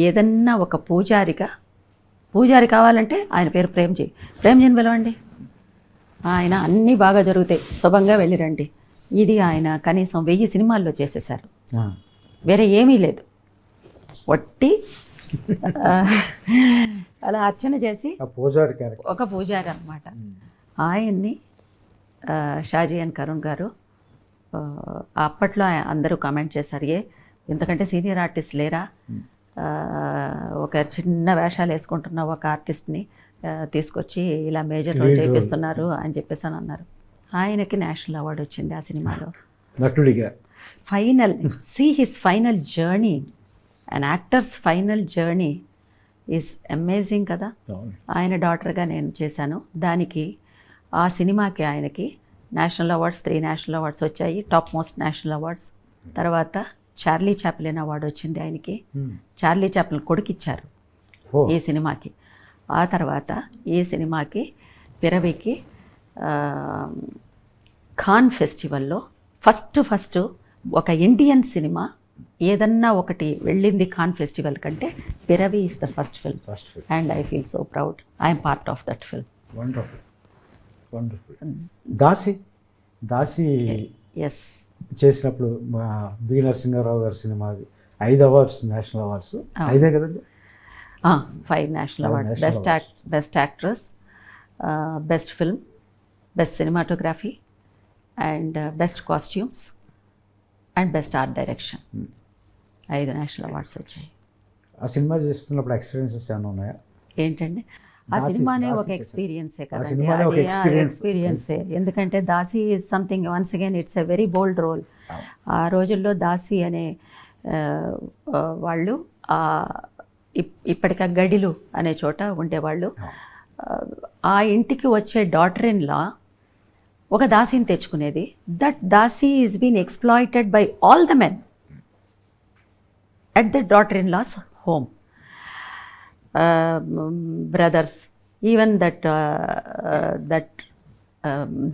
ఏదన్నా ఒక పూజారి కావాలంటే ఆయన పేరు ప్రేమ్జీని పిలవండి, ఆయన అన్నీ బాగా జరుగుతాయి, శుభంగా వెళ్ళిరండి. ఇది ఆయన కనీసం 1000 సినిమాల్లో చేసేసారు. వేరే ఏమీ లేదు, వట్టి అలా అర్చన చేసి ఒక పూజారి అన్నమాట. ఆయన్ని షాజీ ఎన్ కరుణ్ గారు అప్పట్లో అందరూ కామెంట్ చేశారు, ఇంతకంటే సీనియర్ ఆర్టిస్ట్ లేరా, ఒక చిన్న వేషాలు వేసుకుంటున్న ఒక ఆర్టిస్ట్ని తీసుకొచ్చి ఇలా మేజర్ రోల్ చేపిస్తున్నారు అని చెప్పేసి అని అన్నారు. ఆయనకి నేషనల్ అవార్డు వచ్చింది ఆ సినిమాలో నటుడిగా. Final his final journey, and actors final journey is amazing కదా. ఆయన డాటర్గా నేను చేశాను. దానికి ఆ సినిమాకి ఆయనకి నేషనల్ అవార్డ్స్ 3 నేషనల్ అవార్డ్స్ వచ్చాయి, టాప్ మోస్ట్ నేషనల్ అవార్డ్స్. తర్వాత చార్లీ చాప్లిన్ అవార్డు వచ్చింది ఆయనకి. చార్లీ చాప్లిన్ కొడుకిచ్చారు ఈ సినిమాకి. ఆ తర్వాత ఈ సినిమాకి పిరవికి ఖాన్ ఫెస్టివల్లో ఫస్ట్ ఒక ఇండియన్ సినిమా ఏదన్నా ఒకటి వెళ్ళింది ఖాన్ ఫెస్టివల్ కంటే Piravi is the first film, and I feel so proud I'm part of that film. Daasi ఎస్ చేసినప్పుడు బి నరసింహారావు గారి సినిమా 5 అవార్డ్స్ నేషనల్ అవార్డ్స్ 5 కదండి. 5 national awards, best actress, best film, best cinematography, and best costumes, and best art direction. 5 national awards వచ్చాయి. ఆ cinema చేస్తున్నప్పుడు experiences ఏమైనా ఉన్నాయా? ఏంటండి, ఆ సినిమానే ఒక ఎక్స్పీరియన్సే కదండి. ఎక్స్పీరియన్సే, ఎందుకంటే Daasi is something, once again it's a very bold role. ఆ రోజుల్లో దాసి అనే వాళ్ళు ఇప్పటిక గడిలు అనే చోట ఉండేవాళ్ళు. ఆ ఇంటికి వచ్చే డాటర్ ఇన్ లా ఒక దాసిని తెచ్చుకునేది. That Daasi is been exploited by all the men at the daughter in laws home. Brothers, even that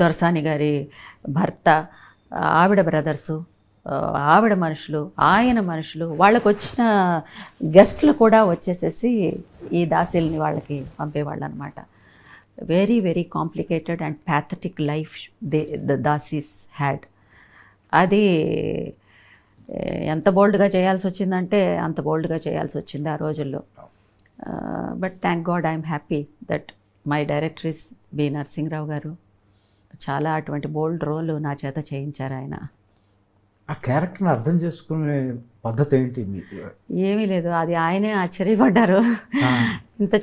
దొరసాని గారి భర్త, ఆవిడ బ్రదర్సు, ఆవిడ మనుషులు, ఆయన మనుషులు, వాళ్ళకు వచ్చిన గెస్ట్లు కూడా వచ్చేసేసి ఈ దాసీల్ని వాళ్ళకి పంపేవాళ్ళు అనమాట. Very very complicated and pathetic life the dasis had. అది ఎంత బోల్డ్గా చేయాల్సి వచ్చిందంటే అంత బోల్డ్గా చేయాల్సి వచ్చింది ఆ రోజుల్లో. But thank God I'm happy that my director is B Narasimharao గారు. చాలా అటువంటి బోల్డ్ రోల్ నా చేత చేయించారు ఆయన. ఆ క్యారెక్టర్ని అర్థం చేసుకునే పద్ధతి ఏంటి? ఏమీ లేదు, అది ఆయనే ఆశ్చర్యపడ్డారు. ఇంత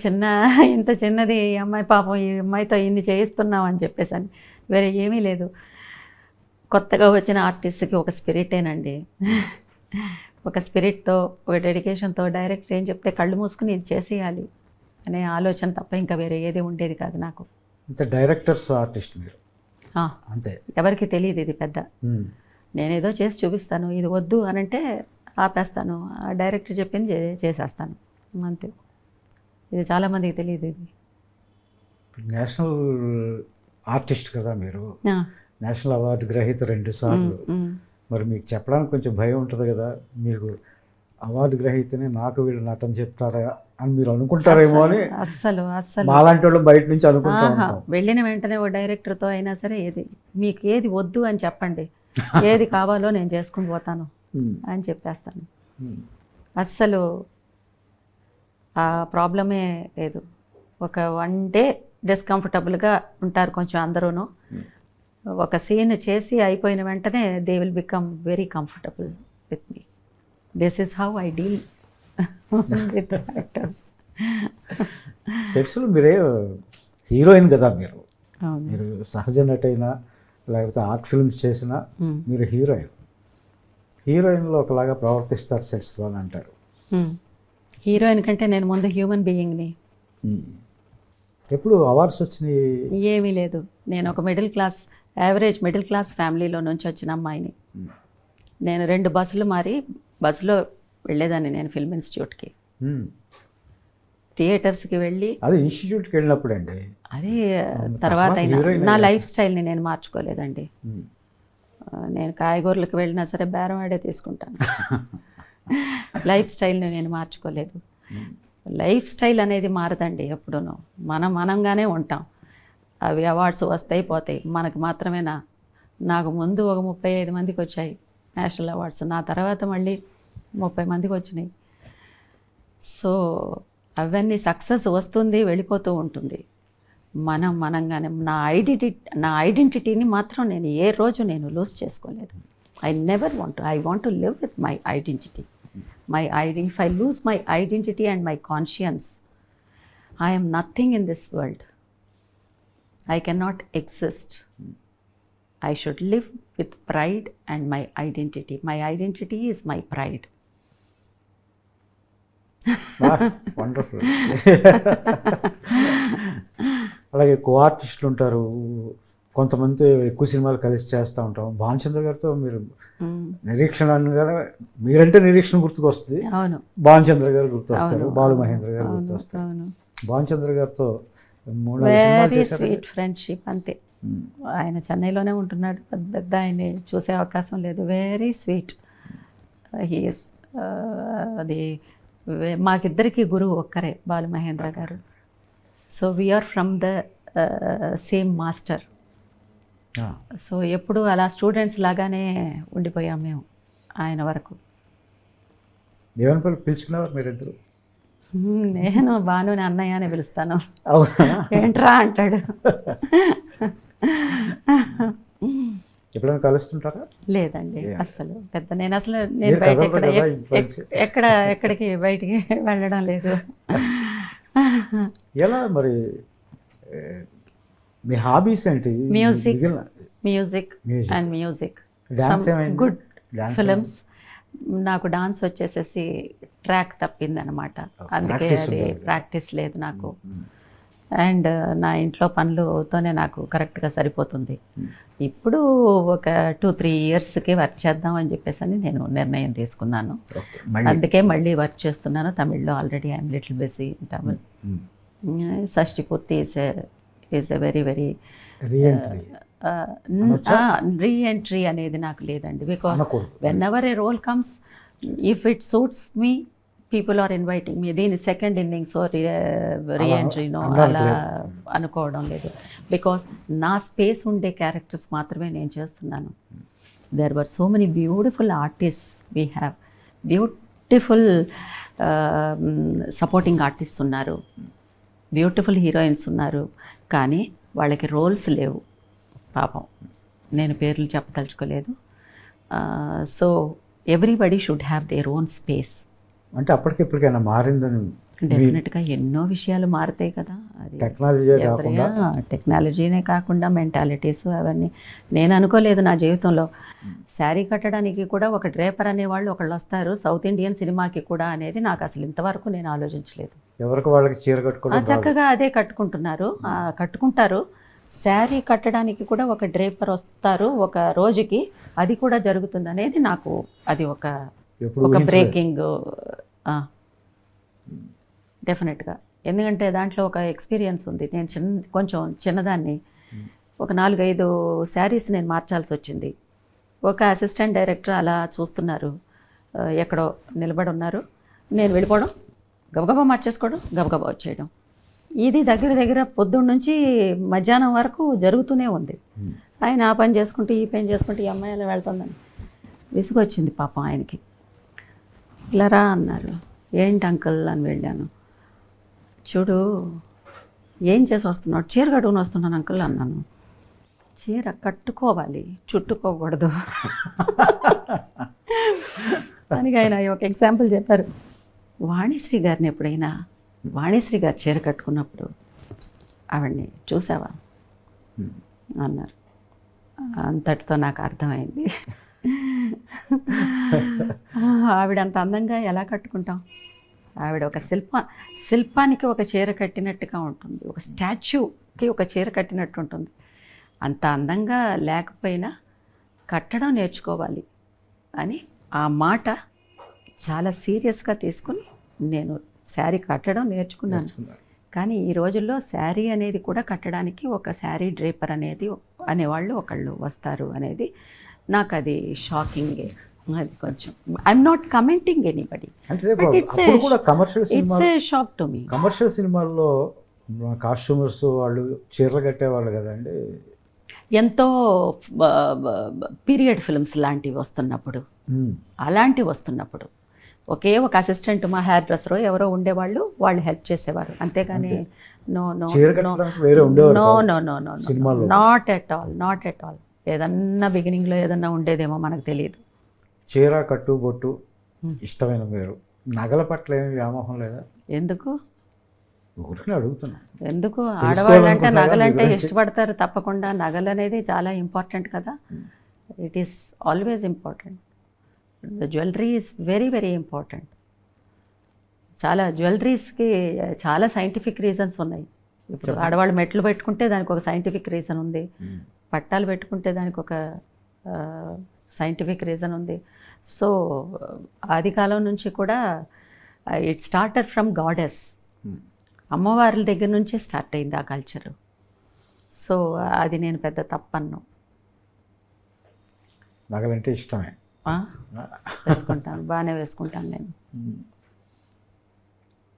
చిన్నది ఈ అమ్మాయి, పాపం ఈ అమ్మాయితో ఇన్ని చేయిస్తున్నాం అని చెప్పేసి అని. వేరే ఏమీ లేదు. కొత్తగా వచ్చిన ఆర్టిస్ట్కి ఒక స్పిరిటేనండి, ఒక స్పిరిట్తో, ఒక డెడికేషన్తో డైరెక్టర్ ఏం చెప్తే కళ్ళు మూసుకుని ఇది చేసేయాలి అనే ఆలోచన తప్ప ఇంకా వేరే ఏది ఉండేది కాదు నాకు. అంటే డైరెక్టర్స్ ఆర్టిస్ట్ మీరు అంతే, ఎవరికి తెలియదు ఇది పెద్ద. నేనేదో చేసి చూపిస్తాను, ఇది వద్దు అని అంటే ఆపేస్తాను, ఆ డైరెక్టర్ చెప్పింది చేసేస్తాను అంతే. ఇది చాలామందికి తెలియదు ఇది. నేషనల్ ఆర్టిస్ట్ కదా మీరు, నేషనల్ అవార్డు గ్రహీత 2 సార్లు. మరి మీకు చెప్పడానికి కొంచెం భయం ఉంటుంది కదా, మీకు అవార్డు గ్రహీతని నాకు వీళ్ళు నటన చెప్తారా అని మీరు అనుకుంటారేమో అని. అస్సలు మాలాంటి వాళ్ళు బయట నుంచి అనుకుంటా ఉంటాం. వెళ్ళిన వెంటనే ఓ డైరెక్టర్తో అయినా సరే మీకు ఏది వద్దు అని చెప్పండి, ఏది కావాలో నేను చేసుకుని పోతాను అని చెప్పేస్తాను. అస్సలు ఆ ప్రాబ్లమే లేదు. ఒక 1 డే డిస్కంఫర్టబుల్గా ఉంటారు కొంచెం అందరూను. ఒక సీన్ చేసి అయిపోయిన వెంటనే they will become very comfortable with me. This is how I deal with actors. సెట్స్లో మీరే హీరోయిన్ కదా మీరు, మీరు సహజ నటైనా లేకపోతే ఆర్ట్ ఫిల్మ్స్ చేసినా మీరు హీరోయిన్లో ఒకలాగా ప్రవర్తిస్తారు సెట్స్లో అని అంటారు. హీరోయిన్ కంటే నేను ముందు హ్యూమన్ బీయింగ్ని. ఎప్పుడు అవార్డ్స్ వచ్చినాయి? ఏమీ లేదు. నేను ఒక యావరేజ్ మిడిల్ క్లాస్ ఫ్యామిలీలో నుంచి వచ్చిన అమ్మాయిని. నేను 2 బస్సులు మారి బస్సులో వెళ్ళేదాన్ని నేను ఫిల్మ్ ఇన్స్టిట్యూట్కి, థియేటర్స్కి వెళ్ళి. అది ఇన్స్టిట్యూట్కి వెళ్ళినప్పుడు అండి, అది తర్వాత నా లైఫ్ స్టైల్ని నేను మార్చుకోలేదండి. నేను కాయగూరలకు వెళ్ళినా సరే బేరం ఆడే తీసుకుంటాను. లైఫ్ స్టైల్ని నేను మార్చుకోలేదు. లైఫ్ స్టైల్ అనేది మారదండి ఎప్పుడూనూ, మనంగానే ఉంటాం. అవి అవార్డ్స్ వస్తాయి పోతాయి, మనకు మాత్రమేనా. నాకు ముందు ఒక 35 మందికి వచ్చాయి నేషనల్ అవార్డ్స్, నా తర్వాత మళ్ళీ 30 మందికి వచ్చినాయి. సో అవన్నీ సక్సెస్ వస్తుంది వెళ్ళిపోతూ ఉంటుంది. మనంగానే నా ఐడెంటిటీని మాత్రం నేను ఏ రోజు నేను లూజ్ చేసుకోలేదు. I want to live with my identity. If I lose my identity and my conscience, I am nothing in this world. I cannot exist. I should live with pride and my identity. My identity is my pride. Wonderful. అలాగే కో ఆర్టిస్టులు ఉంటారు, కొంతమంది ఎక్కువ సినిమాలు కలిసి చేస్తూ ఉంటాం. భానుచంద్ర గారితో మీరు నిరీక్షణ అనగానే మీరంటే నిరీక్షణ గుర్తుకొస్తుంది, భానుచంద్ర గారు గుర్తొస్తారు, బాలు మహేంద్ర గారు గుర్తొస్తారు. భానుచంద్ర గారితో 3 సినిమాలు చేశారు. స్వీట్ ఫ్రెండ్షిప్ అంతే. ఆయన చెన్నైలోనే ఉంటున్నాడు, పెద్ద ఆయన్ని చూసే అవకాశం లేదు. Very sweet he is. అది మాకిద్దరికి గురువు ఒక్కరే, బాలు మహేంద్ర గారు. So we are from the same master. So ఎప్పుడు అలా స్టూడెంట్స్ లాగానే ఉండిపోయాం మేము ఆయన వరకు. ఏమని పిలుచుకున్నారు మీరిద్దరు? నేను భానుని అన్నయ్య అని పిలుస్తాను. ఏంట్రా అంటాడు. ఎప్పుడైనా కలుస్తుంటారా? లేదండి అస్సలు. నేను ఎక్కడికి బయటికి వెళ్ళడం లేదు. ఎలా మరి మీ హాబీస్ ఏంటి? Music and music, good films. నాకు డాన్స్ వచ్చేసేసి ట్రాక్ తప్పిందనమాట, అందుకే అది ప్రాక్టీస్ లేదు నాకు. అండ్ నా ఇంట్లో పనులతోనే నాకు కరెక్ట్గా సరిపోతుంది. ఇప్పుడు ఒక 2-3 ఇయర్స్కి వర్క్ చేద్దాం అని చెప్పేసి నేను నిర్ణయం తీసుకున్నాను. అందుకే మళ్ళీ వర్క్ చేస్తున్నాను తమిళ్లో. Already I'm little busy in Tamil. Shashti Poorthi is a very reentry అనేది నాకు లేదండి. Because whenever a role comes, if it suits me, people are inviting me. దీని సెకండ్ ఇన్నింగ్స్ రీఎంట్రీనో అలా అనుకోవడం లేదు. బికాస్ నా స్పేస్ ఉండే క్యారెక్టర్స్ మాత్రమే నేను చేస్తున్నాను. There were so many beautiful artist. We have beautiful supporting artist ఉన్నారు, బ్యూటిఫుల్ హీరోయిన్స్ ఉన్నారు, కానీ వాళ్ళకి రోల్స్ లేవు పాపం. నేను పేర్లు చెప్పదలుచుకోలేదు. So everybody should have their own space. అంటే అప్పటికిప్పటికైనా మారిందని? డెఫినెట్గా ఎన్నో విషయాలు మారుతాయి కదా. అది టెక్నాలజీనే కాకుండా మెంటాలిటీస్ అవన్నీ. నేను అనుకోలేదు నా జీవితంలో శారీ కట్టడానికి కూడా ఒక డ్రేపర్ అనేవాళ్ళు ఒకళ్ళు వస్తారు సౌత్ ఇండియన్ సినిమాకి కూడా అనేది నాకు అసలు ఇంతవరకు నేను ఆలోచించలేదు. ఎవరికి వాళ్ళకి చీర కట్టుకోవడం చక్కగా అదే కట్టుకుంటారు. శారీ కట్టడానికి కూడా ఒక డ్రేపర్ వస్తారు ఒక రోజుకి, అది కూడా జరుగుతుంది అనేది నాకు అది ఒక బ్రేకింగ్. డెఫినెట్గా ఎందుకంటే దాంట్లో ఒక ఎక్స్పీరియన్స్ ఉంది. నేను కొంచెం చిన్నదాన్ని, ఒక 4-5 శారీస్ నేను మార్చాల్సి వచ్చింది. ఒక అసిస్టెంట్ డైరెక్టర్ అలా చూస్తున్నారు, ఎక్కడో నిలబడి ఉన్నారు, నేను వెళ్ళిపోవడం, గబగబా మార్చేసుకోవడం, గబగబా వచ్చేయడం. ఇది దగ్గర దగ్గర పొద్దున్న నుంచి మధ్యాహ్నం వరకు జరుగుతూనే ఉంది. ఆయన ఆ పని చేసుకుంటూ ఈ పని చేసుకుంటూ ఈ అమ్మాయి అలా వెళ్తుందని విసుగొచ్చింది పాపం ఆయనకి. ఇలా రా అన్నారు. ఏంటి అంకుల్ అని వెళ్ళాను. చూడు ఏం చేసి వస్తున్నావు? చీర కట్టుకుని వస్తున్నాను అంకుల్ అన్నాను. చీర కట్టుకోవాలి, చుట్టుకోకూడదు అని ఆయన ఒక ఎగ్జాంపుల్ చెప్పారు. వాణిశ్రీ గారిని ఎప్పుడైనా, వాణిశ్రీ గారు చీర కట్టుకున్నప్పుడు ఆవిడ్ని చూసావా అన్నారు. అంతటితో నాకు అర్థమైంది, ఆవిడ అంత అందంగా ఎలా కట్టుకుంటాం? ఆవిడ ఒక శిల్పానికి ఒక చీర కట్టినట్టుగా ఉంటుంది, ఒక స్టాచ్యూకి ఒక చీర కట్టినట్టు ఉంటుంది. అంత అందంగా లేకపోయినా కట్టడం నేర్చుకోవాలి అని ఆ మాట చాలా సీరియస్గా తీసుకుని నేను శారీ కట్టడం నేర్చుకున్నాను. కానీ ఈ రోజుల్లో శారీ అనేది కూడా కట్టడానికి ఒక శారీ డ్రేపర్ అనేవాళ్ళు ఒకళ్ళు వస్తారు అనేది నాకు అది షాకింగే. అది కొంచెం I'm not commenting anybody, it's a shock to me. Commercial సినిమాల్లో కాస్ట్యూమర్స్ వాళ్ళు చీరలు కట్టేవాళ్ళు కదండి. ఎంతో పీరియడ్ ఫిల్మ్స్ లాంటివి వస్తున్నప్పుడు, అలాంటివి వస్తున్నప్పుడు ఒక అసిస్టెంట్, మా హెయిర్ డ్రెస్సరో ఎవరో ఉండేవాళ్ళు, వాళ్ళు హెల్ప్ చేసేవారు. అంతేగాని నాట్ ఎట్ ఆల్. ఏదన్నా బిగినింగ్లో ఏదన్నా ఉండేదేమో మనకు తెలియదు. చీర కట్టుబొట్టు ఇష్టమైన మీరు, నగల పట్ల ఏమి వ్యామోహం లేదా? ఎందుకు అడుగుతున్నా. ఎందుకు? ఆడవాళ్ళంటే నగలంటే ఇష్టపడతారు తప్పకుండా. నగలు అనేది చాలా ఇంపార్టెంట్ కదా. It is always important. The jewellery is very very important. చాలా జ్యువెలరీస్కి చాలా సైంటిఫిక్ రీజన్స్ ఉన్నాయి. ఇప్పుడు ఆడవాళ్ళు మెట్లు పెట్టుకుంటే దానికి ఒక సైంటిఫిక్ రీజన్ ఉంది, పట్టాలు పెట్టుకుంటే దానికి ఒక సైంటిఫిక్ రీజన్ ఉంది. సో ఆది కాలం నుంచి కూడా ఇట్ స్టార్టెడ్ ఫ్రమ్ గాడెస్, అమ్మవార్ల దగ్గర నుంచే స్టార్ట్ అయింది ఆ కల్చరు. సో అది నేను పెద్ద తప్పన్ను. నగలంటే ఇష్టమే, వేసుకుంటాను, బాగానే వేసుకుంటాను నేను.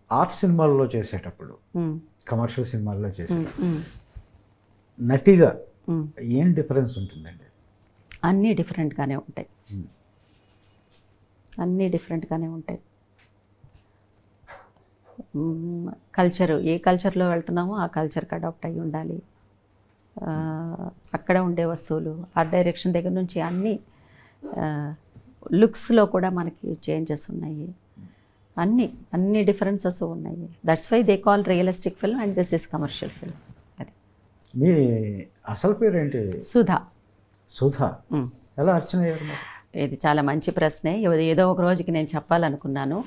ఆర్ట్ సినిమాల్లో చేసేటప్పుడు, కమర్షియల్ సినిమాల్లో చేసేటప్పుడు నటిగా ఏం డిఫరెన్స్ ఉంటుందండి? అన్నీ డిఫరెంట్గానే ఉంటాయి, అన్నీ డిఫరెంట్గానే ఉంటాయి. కల్చరు, ఏ కల్చర్లో వెళ్తున్నామో ఆ కల్చర్కి అడాప్ట్ అయ్యి ఉండాలి. అక్కడ ఉండే వస్తువులు, ఆర్ట్ డైరెక్షన్ దగ్గర నుంచి అన్నీ, లుక్స్లో కూడా మనకి చేంజెస్ ఉన్నాయి. అన్ని డిఫరెన్సెస్ ఉన్నాయి. That's why they call realistic film and this is commercial film. అది. మీ అసలు పేరు ఏంటి? సుధా. సుధా ఎలా అర్చన అయ్యారు? ఇది చాలా మంచి ప్రశ్నే. ఏదో ఒక రోజుకి నేను చెప్పాలనుకున్నాను.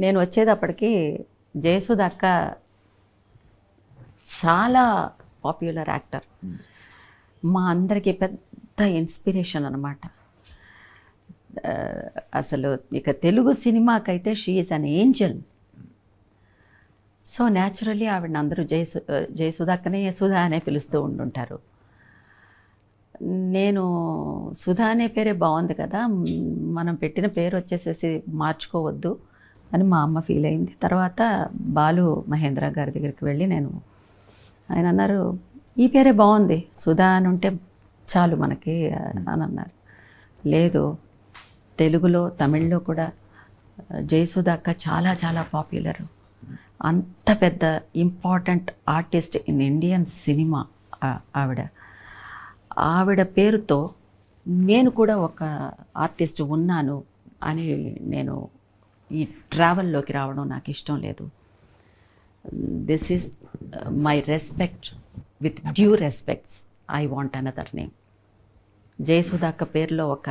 నేను వచ్చేటప్పటికి జయసుధ అక్క చాలా పాపులర్ యాక్టర్, మా అందరికీ పెద్ద ఇన్స్పిరేషన్ అన్నమాట. అసలు ఇక తెలుగు సినిమాకైతే she is an angel. So naturally ఆవిడని అందరూ జయసుధ అక్కనే సుధా అనే పిలుస్తూ ఉండుంటారు. నేను సుధా అనే పేరే బాగుంది కదా, మనం పెట్టిన పేరు వచ్చేసేసి మార్చుకోవద్దు అని మా అమ్మ ఫీల్ అయింది. తర్వాత బాలు మహేంద్ర గారి దగ్గరికి వెళ్ళి ఆయన అన్నారు, ఈ పేరే బాగుంది, సుధా అని ఉంటే చాలు మనకి అని అన్నారు. లేదు, తెలుగులో తమిళ్లో కూడా జయసుధ అక్క చాలా చాలా పాపులర్. అంత పెద్ద important artist in Indian cinema ఆవిడ పేరుతో నేను కూడా ఒక ఆర్టిస్ట్ ఉన్నాను అని నేను ఈ ట్రావెల్లోకి రావడం నాకు ఇష్టం లేదు. This is my respect, with due respects I want another name. Jayasudha అక్క పేరులో ఒక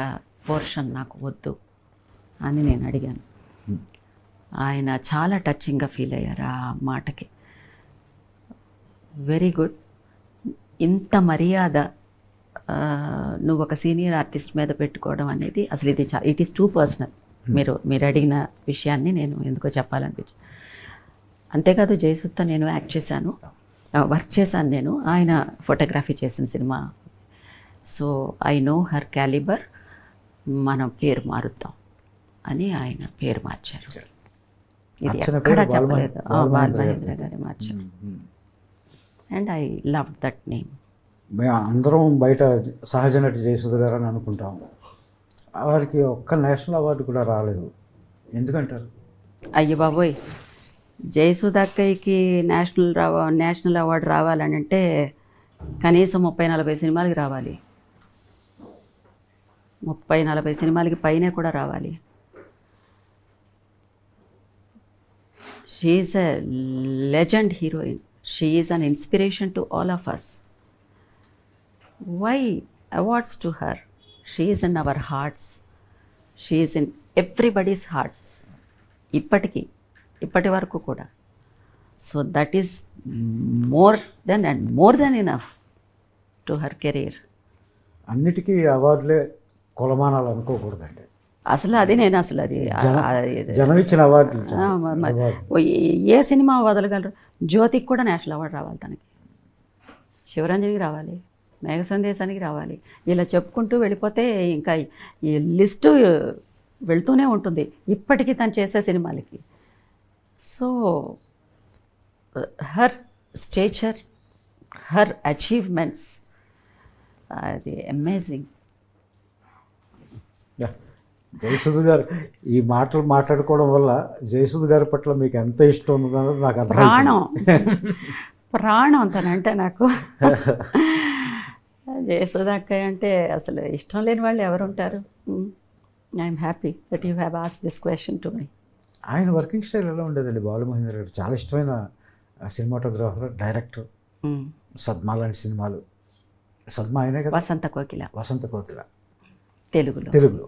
పోర్షన్ నాకు వద్దు అని నేను అడిగాను. ఆయన చాలా టచింగ్గా ఫీల్ అయ్యారు ఆ మాటకి. వెరీ గుడ్, ఇంత మర్యాద నువ్వు ఒక సీనియర్ ఆర్టిస్ట్ మీద పెట్టుకోవడం అనేది అసలు ఇట్ ఈస్ టూ పర్సనల్. మీరు అడిగిన విషయాన్ని నేను ఎందుకో చెప్పాలనిపించింది. అంతేకాదు జయసుధతో నేను యాక్ట్ చేశాను, వర్క్ చేశాను నేను. ఆయన ఫోటోగ్రఫీ చేసిన cinema. So I know her calibre. మనం పేరు మారుద్దాం అని ఆయన పేరు మార్చారు. ఇది ఎక్కడా చెప్పలేదు. బాలమహేంద్ర గారు మార్చారు. And I love that name. మేము అందరం బయట సహజ నటి జయసుధ గారు అని అనుకుంటాం. వారికి ఒక్క నేషనల్ అవార్డు కూడా రాలేదు, ఎందుకంటారు? అయ్యో బాబోయ్, జయసుధ అక్కయ్యకి నేషనల్ అవార్డు రావాలని అంటే కనీసం 30-40 సినిమాలకి రావాలి. 30-40 సినిమాలకి పైనే కూడా రావాలి. She is a legend heroine. She is an inspiration to all of us. Why awards to her? She is in our hearts. She is in everybody's hearts. ఇప్పటి వరకు కూడా. So that is more than enough to her career. అన్నిటికీ అవార్డులే కొలమానాలు అనుకోకూడదండి. అసలు అది జనం ఇచ్చిన award. ఏ cinema వదలగలరు? జ్యోతికి కూడా నేషనల్ అవార్డు రావాలి, తనకి శివరంజనికి రావాలి, మేఘ సందేశానికి రావాలి. ఇలా చెప్పుకుంటూ వెళ్ళిపోతే ఇంకా ఈ లిస్టు వెళ్తూనే ఉంటుంది ఇప్పటికీ తను చేసే సినిమాలకి. So her stature, her achievements, అది అమేజింగ్. జయసుధ గారు ఈ మాటలు మాట్లాడుకోవడం వల్ల జయసుధ గారి పట్ల మీకు ఎంత ఇష్టం ఉందన్నది నాకు అర్థం. ప్రాణం తనంటే నాకు. జయసుధ అక్కయ్య అంటే అసలు ఇష్టం లేని వాళ్ళు ఎవరు ఉంటారు? I'm happy that you have asked this question to me. ఆయన వర్కింగ్ స్టైల్ ఎలా ఉండేదండి? బాలమహేంద్ర గారు చాలా ఇష్టమైన సినిమాటోగ్రాఫర్, డైరెక్టర్. సద్మా లాంటి సినిమాలు. సద్మా ఆయనే కదా? వసంత కోకిల తెలుగులో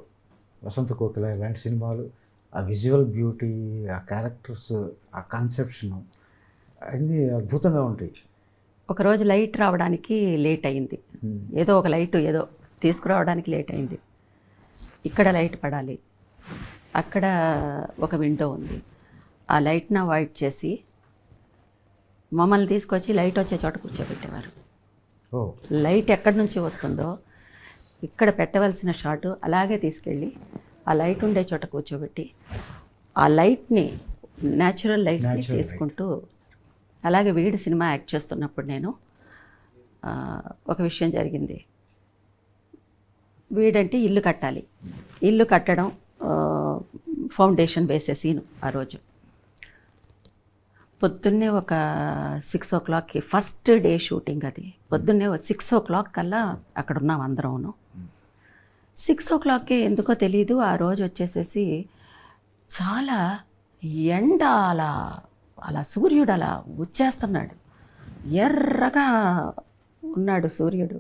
వసంత కోకిల ఇలాంటి సినిమాలు. ఆ విజువల్ బ్యూటీ, ఆ క్యారెక్టర్స్, ఆ కాన్సెప్షన్ అన్నీ అద్భుతంగా ఉంటాయి. ఒకరోజు లైట్ రావడానికి లేట్ అయింది. ఏదో ఒక లైట్ ఏదో తీసుకురావడానికి లేట్ అయింది. ఇక్కడ లైట్ పడాలి, అక్కడ ఒక విండో ఉంది. ఆ లైట్ని అవాయిడ్ చేసి మమ్మల్ని తీసుకొచ్చి లైట్ వచ్చే చోట కూర్చోబెట్టేవారు. లైట్ ఎక్కడి నుంచి వస్తుందో ఇక్కడ పెట్టవలసిన షాటు అలాగే తీసుకెళ్ళి ఆ లైట్ ఉండే చోట కూర్చోబెట్టి ఆ లైట్ని, న్యాచురల్ లైట్ని తీసుకుంటూ. అలాగే వీడి సినిమా యాక్ట్ చేస్తున్నప్పుడు నేను ఒక విషయం జరిగింది. వీడంటే ఇల్లు కట్టాలి. ఇల్లు కట్టడం, ఫౌండేషన్ వేసే సీను. ఆ రోజు పొద్దున్నే ఒక 6 o'clockకి ఫస్ట్ డే షూటింగ్. అది పొద్దున్నే 6 o'clock కల్లా అక్కడ ఉన్నాం అందరమును. 6 o'clockకే ఎందుకో తెలీదు ఆ రోజు వచ్చేసేసి చాలా ఎండ, అలా సూర్యుడు అలా వచ్చేస్తున్నాడు. ఎర్రగా ఉన్నాడు సూర్యుడు.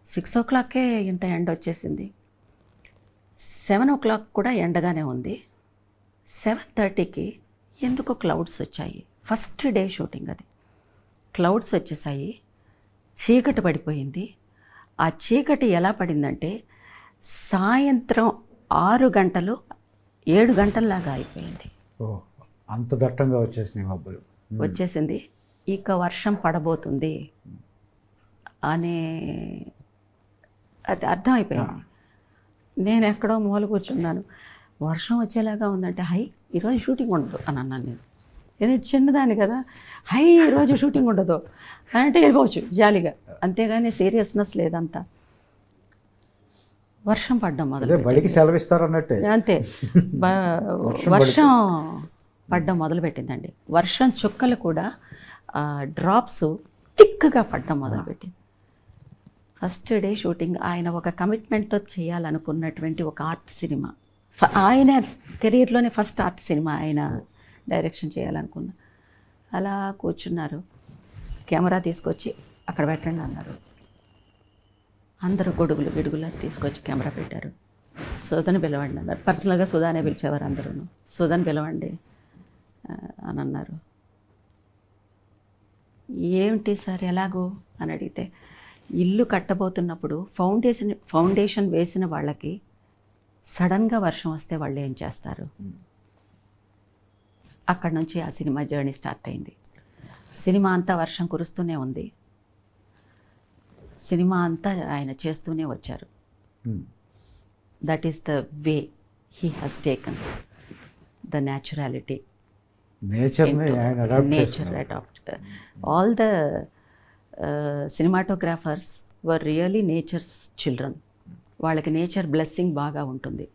6 o'clockకే ఇంత ఎండ వచ్చేసింది. 7 o'clock కూడా ఎండగానే ఉంది. 7:30కి ఎందుకో క్లౌడ్స్ వచ్చాయి. ఫస్ట్ డే షూటింగ్ అది. క్లౌడ్స్ వచ్చేసాయి, చీకటి పడిపోయింది. ఆ చీకటి ఎలా పడిందంటే సాయంత్రం 6 గంటలు 7 గంటల్లాగా అయిపోయింది. అంత దట్టంగా వచ్చేసింది. ఇక వర్షం పడబోతుంది అనే అది అర్థమైపోయింది. నేను ఎక్కడో మూల కూర్చున్నాను. వర్షం వచ్చేలాగా ఉందంటే ఈరోజు షూటింగ్ ఉండదు అని అన్నాను నేను. ఎందుకంటే చిన్నదాన్ని కదా. ఈరోజు షూటింగ్ ఉండదు అంటే వెళ్ళిపోవచ్చు జాలీగా, అంతేగాని సీరియస్నెస్ లేదంతా. వర్షం పడ్డం మొదలుపెట్టింది. అంతే, వర్షం పడ్డం మొదలుపెట్టిందండి. వర్షం చుక్కలు కూడా డ్రాప్స్ థిక్గా పడ్డం మొదలుపెట్టింది. First day shooting. ఆయన ఒక కమిట్మెంట్తో చేయాలనుకున్నటువంటి ఒక ఆర్ట్ సినిమా. ఆయన కెరీర్లోనే ఫస్ట్ ఆర్ట్ సినిమా ఆయన డైరెక్షన్ చేయాలనుకున్న. అలా కూర్చున్నారు. కెమెరా తీసుకొచ్చి అక్కడ పెట్టండి అన్నారు. అందరూ గిడుగులా తీసుకొచ్చి కెమెరా పెట్టారు. సుధని పిలవండి అన్నారు. పర్సనల్గా సుధానే పిలిచేవారు అందరూ. సుధని పిలవండి అని అన్నారు. ఏమిటి సార్ ఎలాగో అని అడిగితే, ఇల్లు కట్టబోతున్నప్పుడు ఫౌండేషన్ వేసిన వాళ్ళకి సడన్గా వర్షం వస్తే వాళ్ళు ఏం చేస్తారు? అక్కడ నుంచి ఆ సినిమా జర్నీ స్టార్ట్ అయింది. సినిమా అంతా వర్షం కురుస్తూనే ఉంది. సినిమా అంతా ఆయన చేస్తూనే వచ్చారు. That is the way he has taken the naturality. Nature adapt. All the cinematographers were really nature's children. వాళ్ళకి నేచర్ బ్లెస్సింగ్ బాగా ఉంటుంది.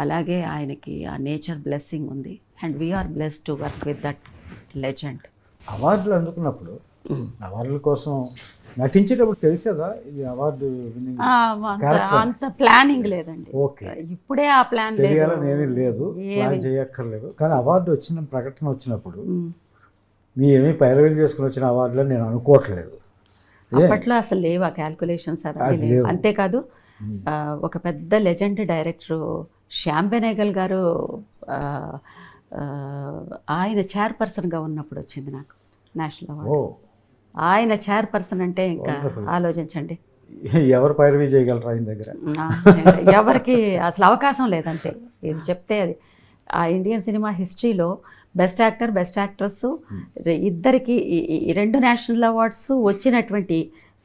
అలాగే ఆయనకి ఆ నేచర్ బ్లెస్సింగ్ ఉంది. And we are blessed to work with that legend. అవార్డులు అందుకున్నప్పుడు అవార్డుల కోసం నటించేటప్పుడు తెలిసేదా ఇది అవార్డు విన్నింగ్? అంత ప్లానింగ్ లేదండి. ఓకే, ఇప్పుడే ఆ ప్లాన్ తెలియాలని ఏమీ లేదు, ప్లాన్ చేయక్కర్లేదు. కానీ అవార్డు వచ్చిన ప్రకటన వచ్చినప్పుడు మీ ఏమీ పైరవీలు చేసుకుని వచ్చిన అవార్డులు నేను అనుకోవట్లేదు. అప్పట్లో అసలు లేవు ఆ క్యాల్కులేషన్స్. అంతేకాదు ఒక పెద్ద లెజెండ్ డైరెక్టరు శ్యామ్ బెనేగల్ గారు ఆయన చైర్పర్సన్గా ఉన్నప్పుడు వచ్చింది నాకు నేషనల్ అవార్డు. ఆయన చైర్పర్సన్ అంటే ఇంకా ఆలోచించండి, ఎవరు పైరవీ చేయగలరు ఆయన దగ్గర? ఎవరికి అసలు అవకాశం లేదంటే. ఇది చెప్తే అది ఆ ఇండియన్ సినిమా హిస్టరీలో బెస్ట్ యాక్టర్, బెస్ట్ యాక్ట్రెస్ ఇద్దరికి 2 నేషనల్ అవార్డ్స్ వచ్చినటువంటి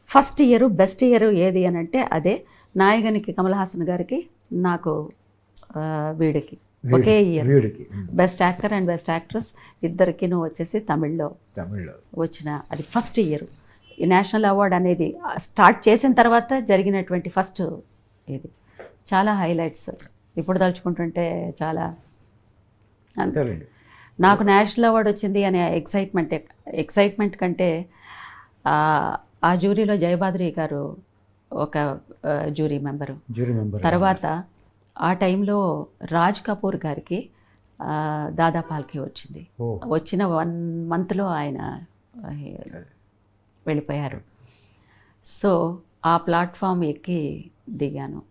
ఫస్ట్ ఇయర్, బెస్ట్ ఇయర్ ఏది అని అంటే అదే నాయగనికి కమల్ హాసన్ గారికి, నాకు వీడికి ఒకే year best actor and best actress ఇద్దరికిను వచ్చేసి తమిళ్లో వచ్చిన అది ఫస్ట్ ఇయర్. ఈ నేషనల్ అవార్డ్ అనేది స్టార్ట్ చేసిన తర్వాత జరిగినటువంటి ఫస్ట్ ఇది. చాలా హైలైట్స్ ఇప్పుడు తలుచుకుంటుంటే చాలా. నాకు నేషనల్ అవార్డు వచ్చింది అనే ఎక్సైట్మెంట్ కంటే ఆ జ్యూరీలో జయబాద్రి గారు ఒక జ్యూరీ మెంబరు. తర్వాత ఆ టైంలో రాజ్ కపూర్ గారికి దాదా పాల్కే వచ్చింది. వచ్చిన 1 monthలో ఆయన వెళ్ళిపోయారు. సో ఆ ప్లాట్ఫామ్ ఎక్కి దిగాను.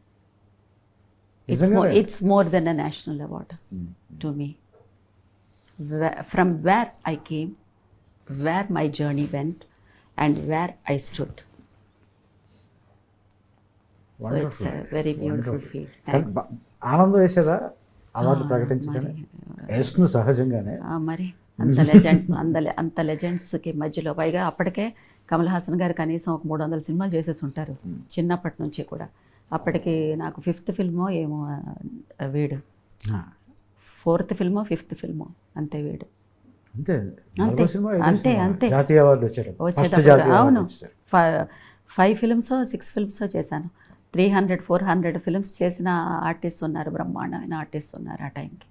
It's more than a national award to me. From where I came, where my journey went and where I stood. So it's a very beautiful feel. Thanks. ఆనందం వేసేదా అవార్డు ప్రకటించగానే? వేస్తుంది సహజంగానే. మరి అంత లెజెండ్స్కి మధ్యలో పైగా అప్పటికే కమల్ హాసన్ గారు కనీసం ఒక 300 సినిమాలు చేసేసి ఉంటారు చిన్నప్పటి నుంచి కూడా. అప్పటికి నాకు 5th ఫిల్మో ఏమో వీడు, 4th ఫిల్మో 5th ఫిల్మో అంతే వీడు. అంతే జాతీయ అవార్డు వచ్చేటప్పుడు. అవును, 5 ఫిల్మ్స్ 6 ఫిల్మ్స్ చేశాను. 300-400 ఫిల్మ్స్ చేసిన ఆర్టిస్ట్ ఉన్నారు, బ్రహ్మాండమైన ఆర్టిస్ట్ ఉన్నారు ఆ టైంకి.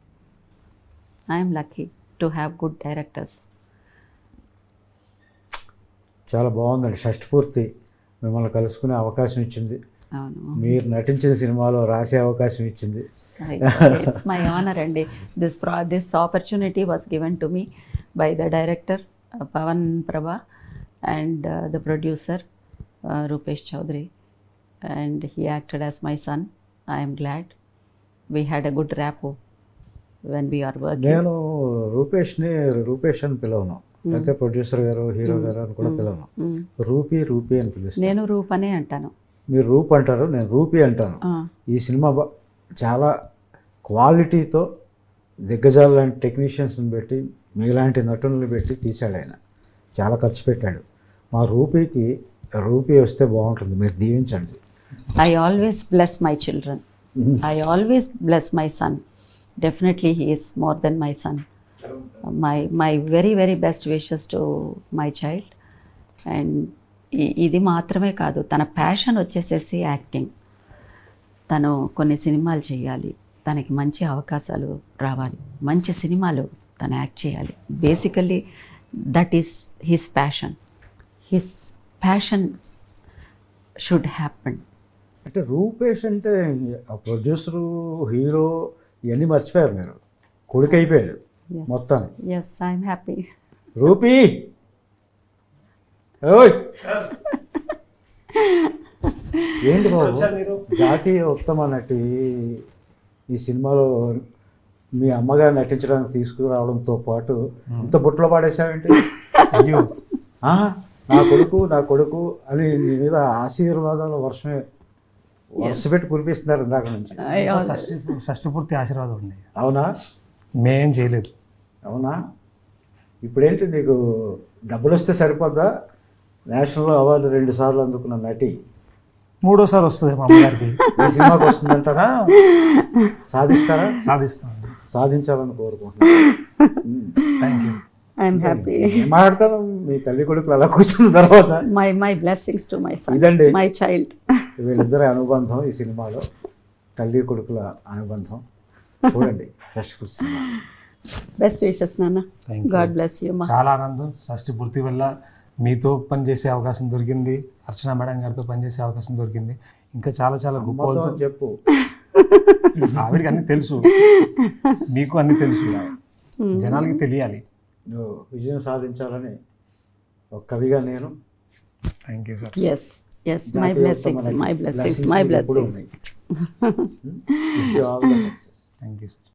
I'm lucky to have good directors. చాలా బాగుందండి. షష్ఠపూర్తి మిమ్మల్ని కలుసుకునే అవకాశం ఇచ్చింది. అవును, మీరు నటించిన సినిమాలో రాసే అవకాశం ఇచ్చింది. ఇట్స్ మై ఆనర్ అండి. This opportunity was given to me by the director Pavan Prabha and the producer Rupesh Chaudhary. And he acted as my son. I am glad. We had a good rapport when we are working. నేను రూపేష్ అని పిలవను, అయితే producer గారు, hero గారు అని కూడా పిలవను. Rupee అని పిలుస్తాను. నేను రూప్ అనే అంటాను. మీరు రూప్ అంటారు, నేను రూపీ అంటాను. ఈ సినిమా చాలా క్వాలిటీతో దిగ్గజాలు లాంటి టెక్నీషియన్స్ని పెట్టి, మీలాంటి నటులను పెట్టి తీశాడు ఆయన. చాలా ఖర్చు పెట్టాడు. మా రూపీ వస్తే బాగుంటుంది, మీరు దీవించండి. I always bless my children. I always bless my son. Definitely he is more than my son. My very very best wishes to my child. And ఇది మాత్రమే కాదు, తన ప్యాషన్ వచ్చేసేసి యాక్టింగ్. తను కొన్ని సినిమాలు చేయాలి, తనకి మంచి అవకాశాలు రావాలి, మంచి సినిమాలు తను యాక్ట్ చేయాలి. Basically that is his passion. His passion should happen. అంటే రూపేష్ అంటే ప్రొడ్యూసరు, హీరో ఇవన్నీ మర్చిపోయారు మీరు. కొడుకు అయిపోయాడు మొత్తం. Yes, I'm happy. రూపీ ఏంటి బాబు, జాతీయ ఉత్తమ నటి ఈ సినిమాలో మీ అమ్మగారు నటించడానికి తీసుకురావడంతో పాటు ఇంత బుట్టలో పాడేసావేంటి? అయ్యో, నా కొడుకు అని నీ మీద ఆశీర్వాదాల వర్షమే వరుస పెట్టి కురిపిస్తున్నారు ఇందాక నుంచి. షష్ఠి పూర్తి ఆశీర్వాదం ఉంది. అవునా? మేమేం చేయలేదు. అవునా? ఇప్పుడేంటి నీకు డబ్బులు వస్తే సరిపోద్దా? నేషనల్ అవార్డు 2 సార్లు అందుకున్న నటి 3వ సారి వస్తుంది మా అమ్మగారికి. ఈ సినిమాకి వస్తుందంటారా? సాధిస్తారా? సాధిస్తాం. సాధించాలని కోరుకుంటున్నాను. Thank you. I'm happy. మాట్లాడతాను మీ తల్లి కొడుకులు అలా కూర్చున్న తర్వాత. My blessings to my son, ఇదండి మై చైల్డ్. వీళ్ళిద్దరి అనుబంధం ఈ సినిమాలో, తల్లి కొడుకుల అనుబంధం. చూడండి షష్ఠి సినిమా. బెస్ట్ విషెస్ నాన్న. Thank you. God bless you. చాలా ఆనందం. షష్ఠి పూర్తి వల్ల మీతో పనిచేసే అవకాశం దొరికింది, అర్చన మేడం గారితో పనిచేసే అవకాశం దొరికింది. ఇంకా చాలా చాలా గొప్ప అమ్మతో వాళ్ళతో. చెప్పు. ఆవిడకి అన్నీ తెలుసు, మీకు అన్నీ తెలుసు, జనాలకి తెలియాలి. నువ్వు విజయం సాధించాలని ఒక కవిగా నేను. Thank you sir. Yes yes, my blessings, my blessings, my blessings. Wish you all the success. Thank you sir.